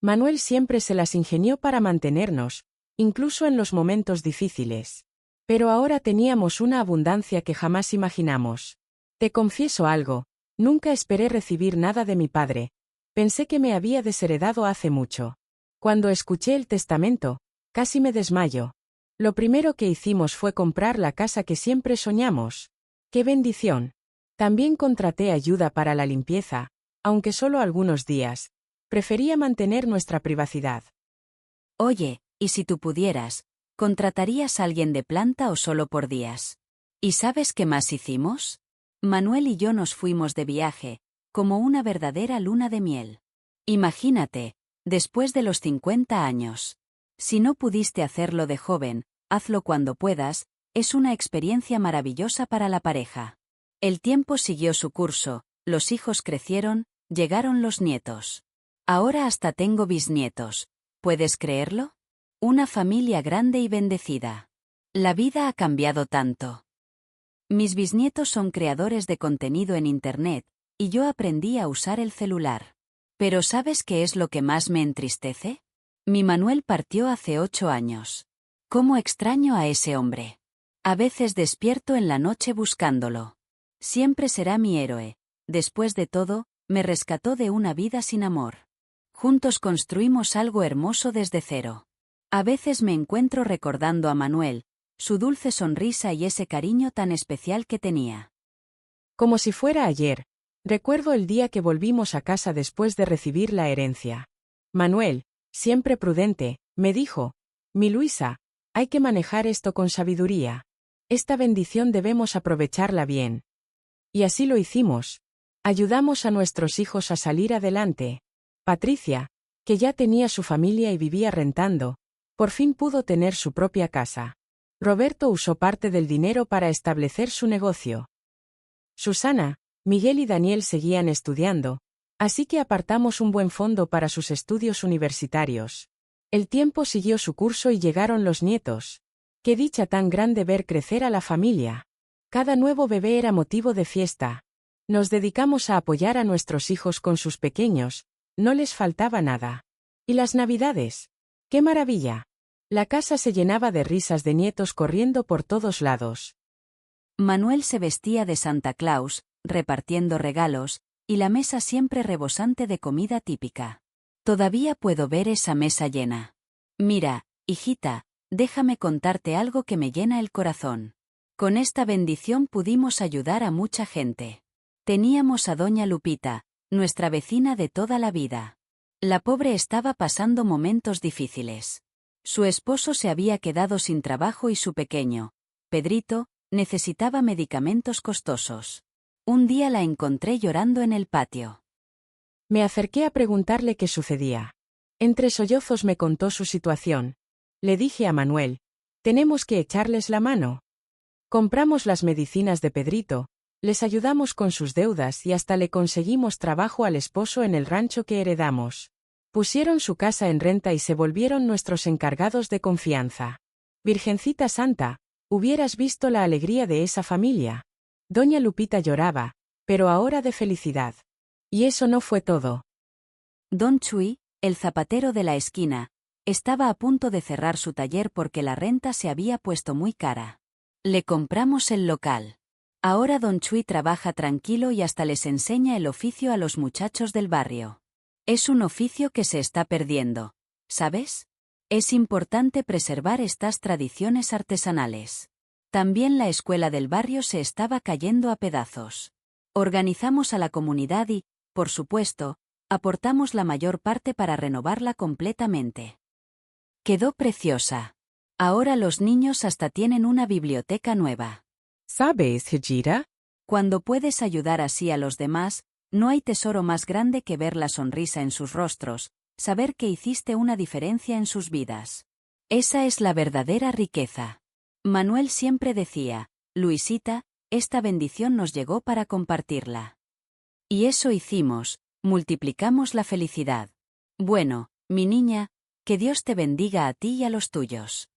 Manuel siempre se las ingenió para mantenernos, incluso en los momentos difíciles. Pero ahora teníamos una abundancia que jamás imaginamos. Te confieso algo, nunca esperé recibir nada de mi padre, Pensé que me había desheredado hace mucho. Cuando escuché el testamento, casi me desmayo. Lo primero que hicimos fue comprar la casa que siempre soñamos. ¡Qué bendición! También contraté ayuda para la limpieza, aunque solo algunos días. Prefería mantener nuestra privacidad. Oye, ¿y si tú pudieras, contratarías a alguien de planta o solo por días? ¿Y sabes qué más hicimos? Manuel y yo nos fuimos de viaje, como una verdadera luna de miel. Imagínate, después de los 50 años. Si no pudiste hacerlo de joven, hazlo cuando puedas, es una experiencia maravillosa para la pareja. El tiempo siguió su curso, los hijos crecieron, llegaron los nietos. Ahora hasta tengo bisnietos. ¿Puedes creerlo? Una familia grande y bendecida. La vida ha cambiado tanto. Mis bisnietos son creadores de contenido en Internet, y yo aprendí a usar el celular. Pero ¿sabes qué es lo que más me entristece? Mi Manuel partió hace 8 años. ¿Cómo extraño a ese hombre? A veces despierto en la noche buscándolo. Siempre será mi héroe. Después de todo, me rescató de una vida sin amor. Juntos construimos algo hermoso desde cero. A veces me encuentro recordando a Manuel, su dulce sonrisa y ese cariño tan especial que tenía. Como si fuera ayer, recuerdo el día que volvimos a casa después de recibir la herencia. Manuel, siempre prudente, me dijo: «Mi Luisa, hay que manejar esto con sabiduría. Esta bendición debemos aprovecharla bien». Y así lo hicimos. Ayudamos a nuestros hijos a salir adelante. Patricia, que ya tenía su familia y vivía rentando, por fin pudo tener su propia casa. Roberto usó parte del dinero para establecer su negocio. Susana, Miguel y Daniel seguían estudiando, así que apartamos un buen fondo para sus estudios universitarios. El tiempo siguió su curso y llegaron los nietos. Qué dicha tan grande ver crecer a la familia. Cada nuevo bebé era motivo de fiesta. Nos dedicamos a apoyar a nuestros hijos con sus pequeños, no les faltaba nada. ¿Y las Navidades? ¡Qué maravilla! La casa se llenaba de risas de nietos corriendo por todos lados. Manuel se vestía de Santa Claus, repartiendo regalos, y la mesa siempre rebosante de comida típica. Todavía puedo ver esa mesa llena. Mira, hijita, déjame contarte algo que me llena el corazón. Con esta bendición pudimos ayudar a mucha gente. Teníamos a doña Lupita, nuestra vecina de toda la vida. La pobre estaba pasando momentos difíciles. Su esposo se había quedado sin trabajo y su pequeño, Pedrito, necesitaba medicamentos costosos. Un día la encontré llorando en el patio. Me acerqué a preguntarle qué sucedía. Entre sollozos me contó su situación. Le dije a Manuel: «Tenemos que echarles la mano». Compramos las medicinas de Pedrito, les ayudamos con sus deudas y hasta le conseguimos trabajo al esposo en el rancho que heredamos. Pusieron su casa en renta y se volvieron nuestros encargados de confianza. Virgencita Santa, hubieras visto la alegría de esa familia. Doña Lupita lloraba, pero ahora de felicidad. Y eso no fue todo. Don Chuy, el zapatero de la esquina, estaba a punto de cerrar su taller porque la renta se había puesto muy cara. Le compramos el local. Ahora Don Chuy trabaja tranquilo y hasta les enseña el oficio a los muchachos del barrio. Es un oficio que se está perdiendo, ¿sabes? Es importante preservar estas tradiciones artesanales. También la escuela del barrio se estaba cayendo a pedazos. Organizamos a la comunidad y, por supuesto, aportamos la mayor parte para renovarla completamente. Quedó preciosa. Ahora los niños hasta tienen una biblioteca nueva. ¿Sabes, Hijira? Cuando puedes ayudar así a los demás, no hay tesoro más grande que ver la sonrisa en sus rostros, saber que hiciste una diferencia en sus vidas. Esa es la verdadera riqueza. Manuel siempre decía: «Luisita, esta bendición nos llegó para compartirla». Y eso hicimos, multiplicamos la felicidad. Bueno, mi niña, que Dios te bendiga a ti y a los tuyos.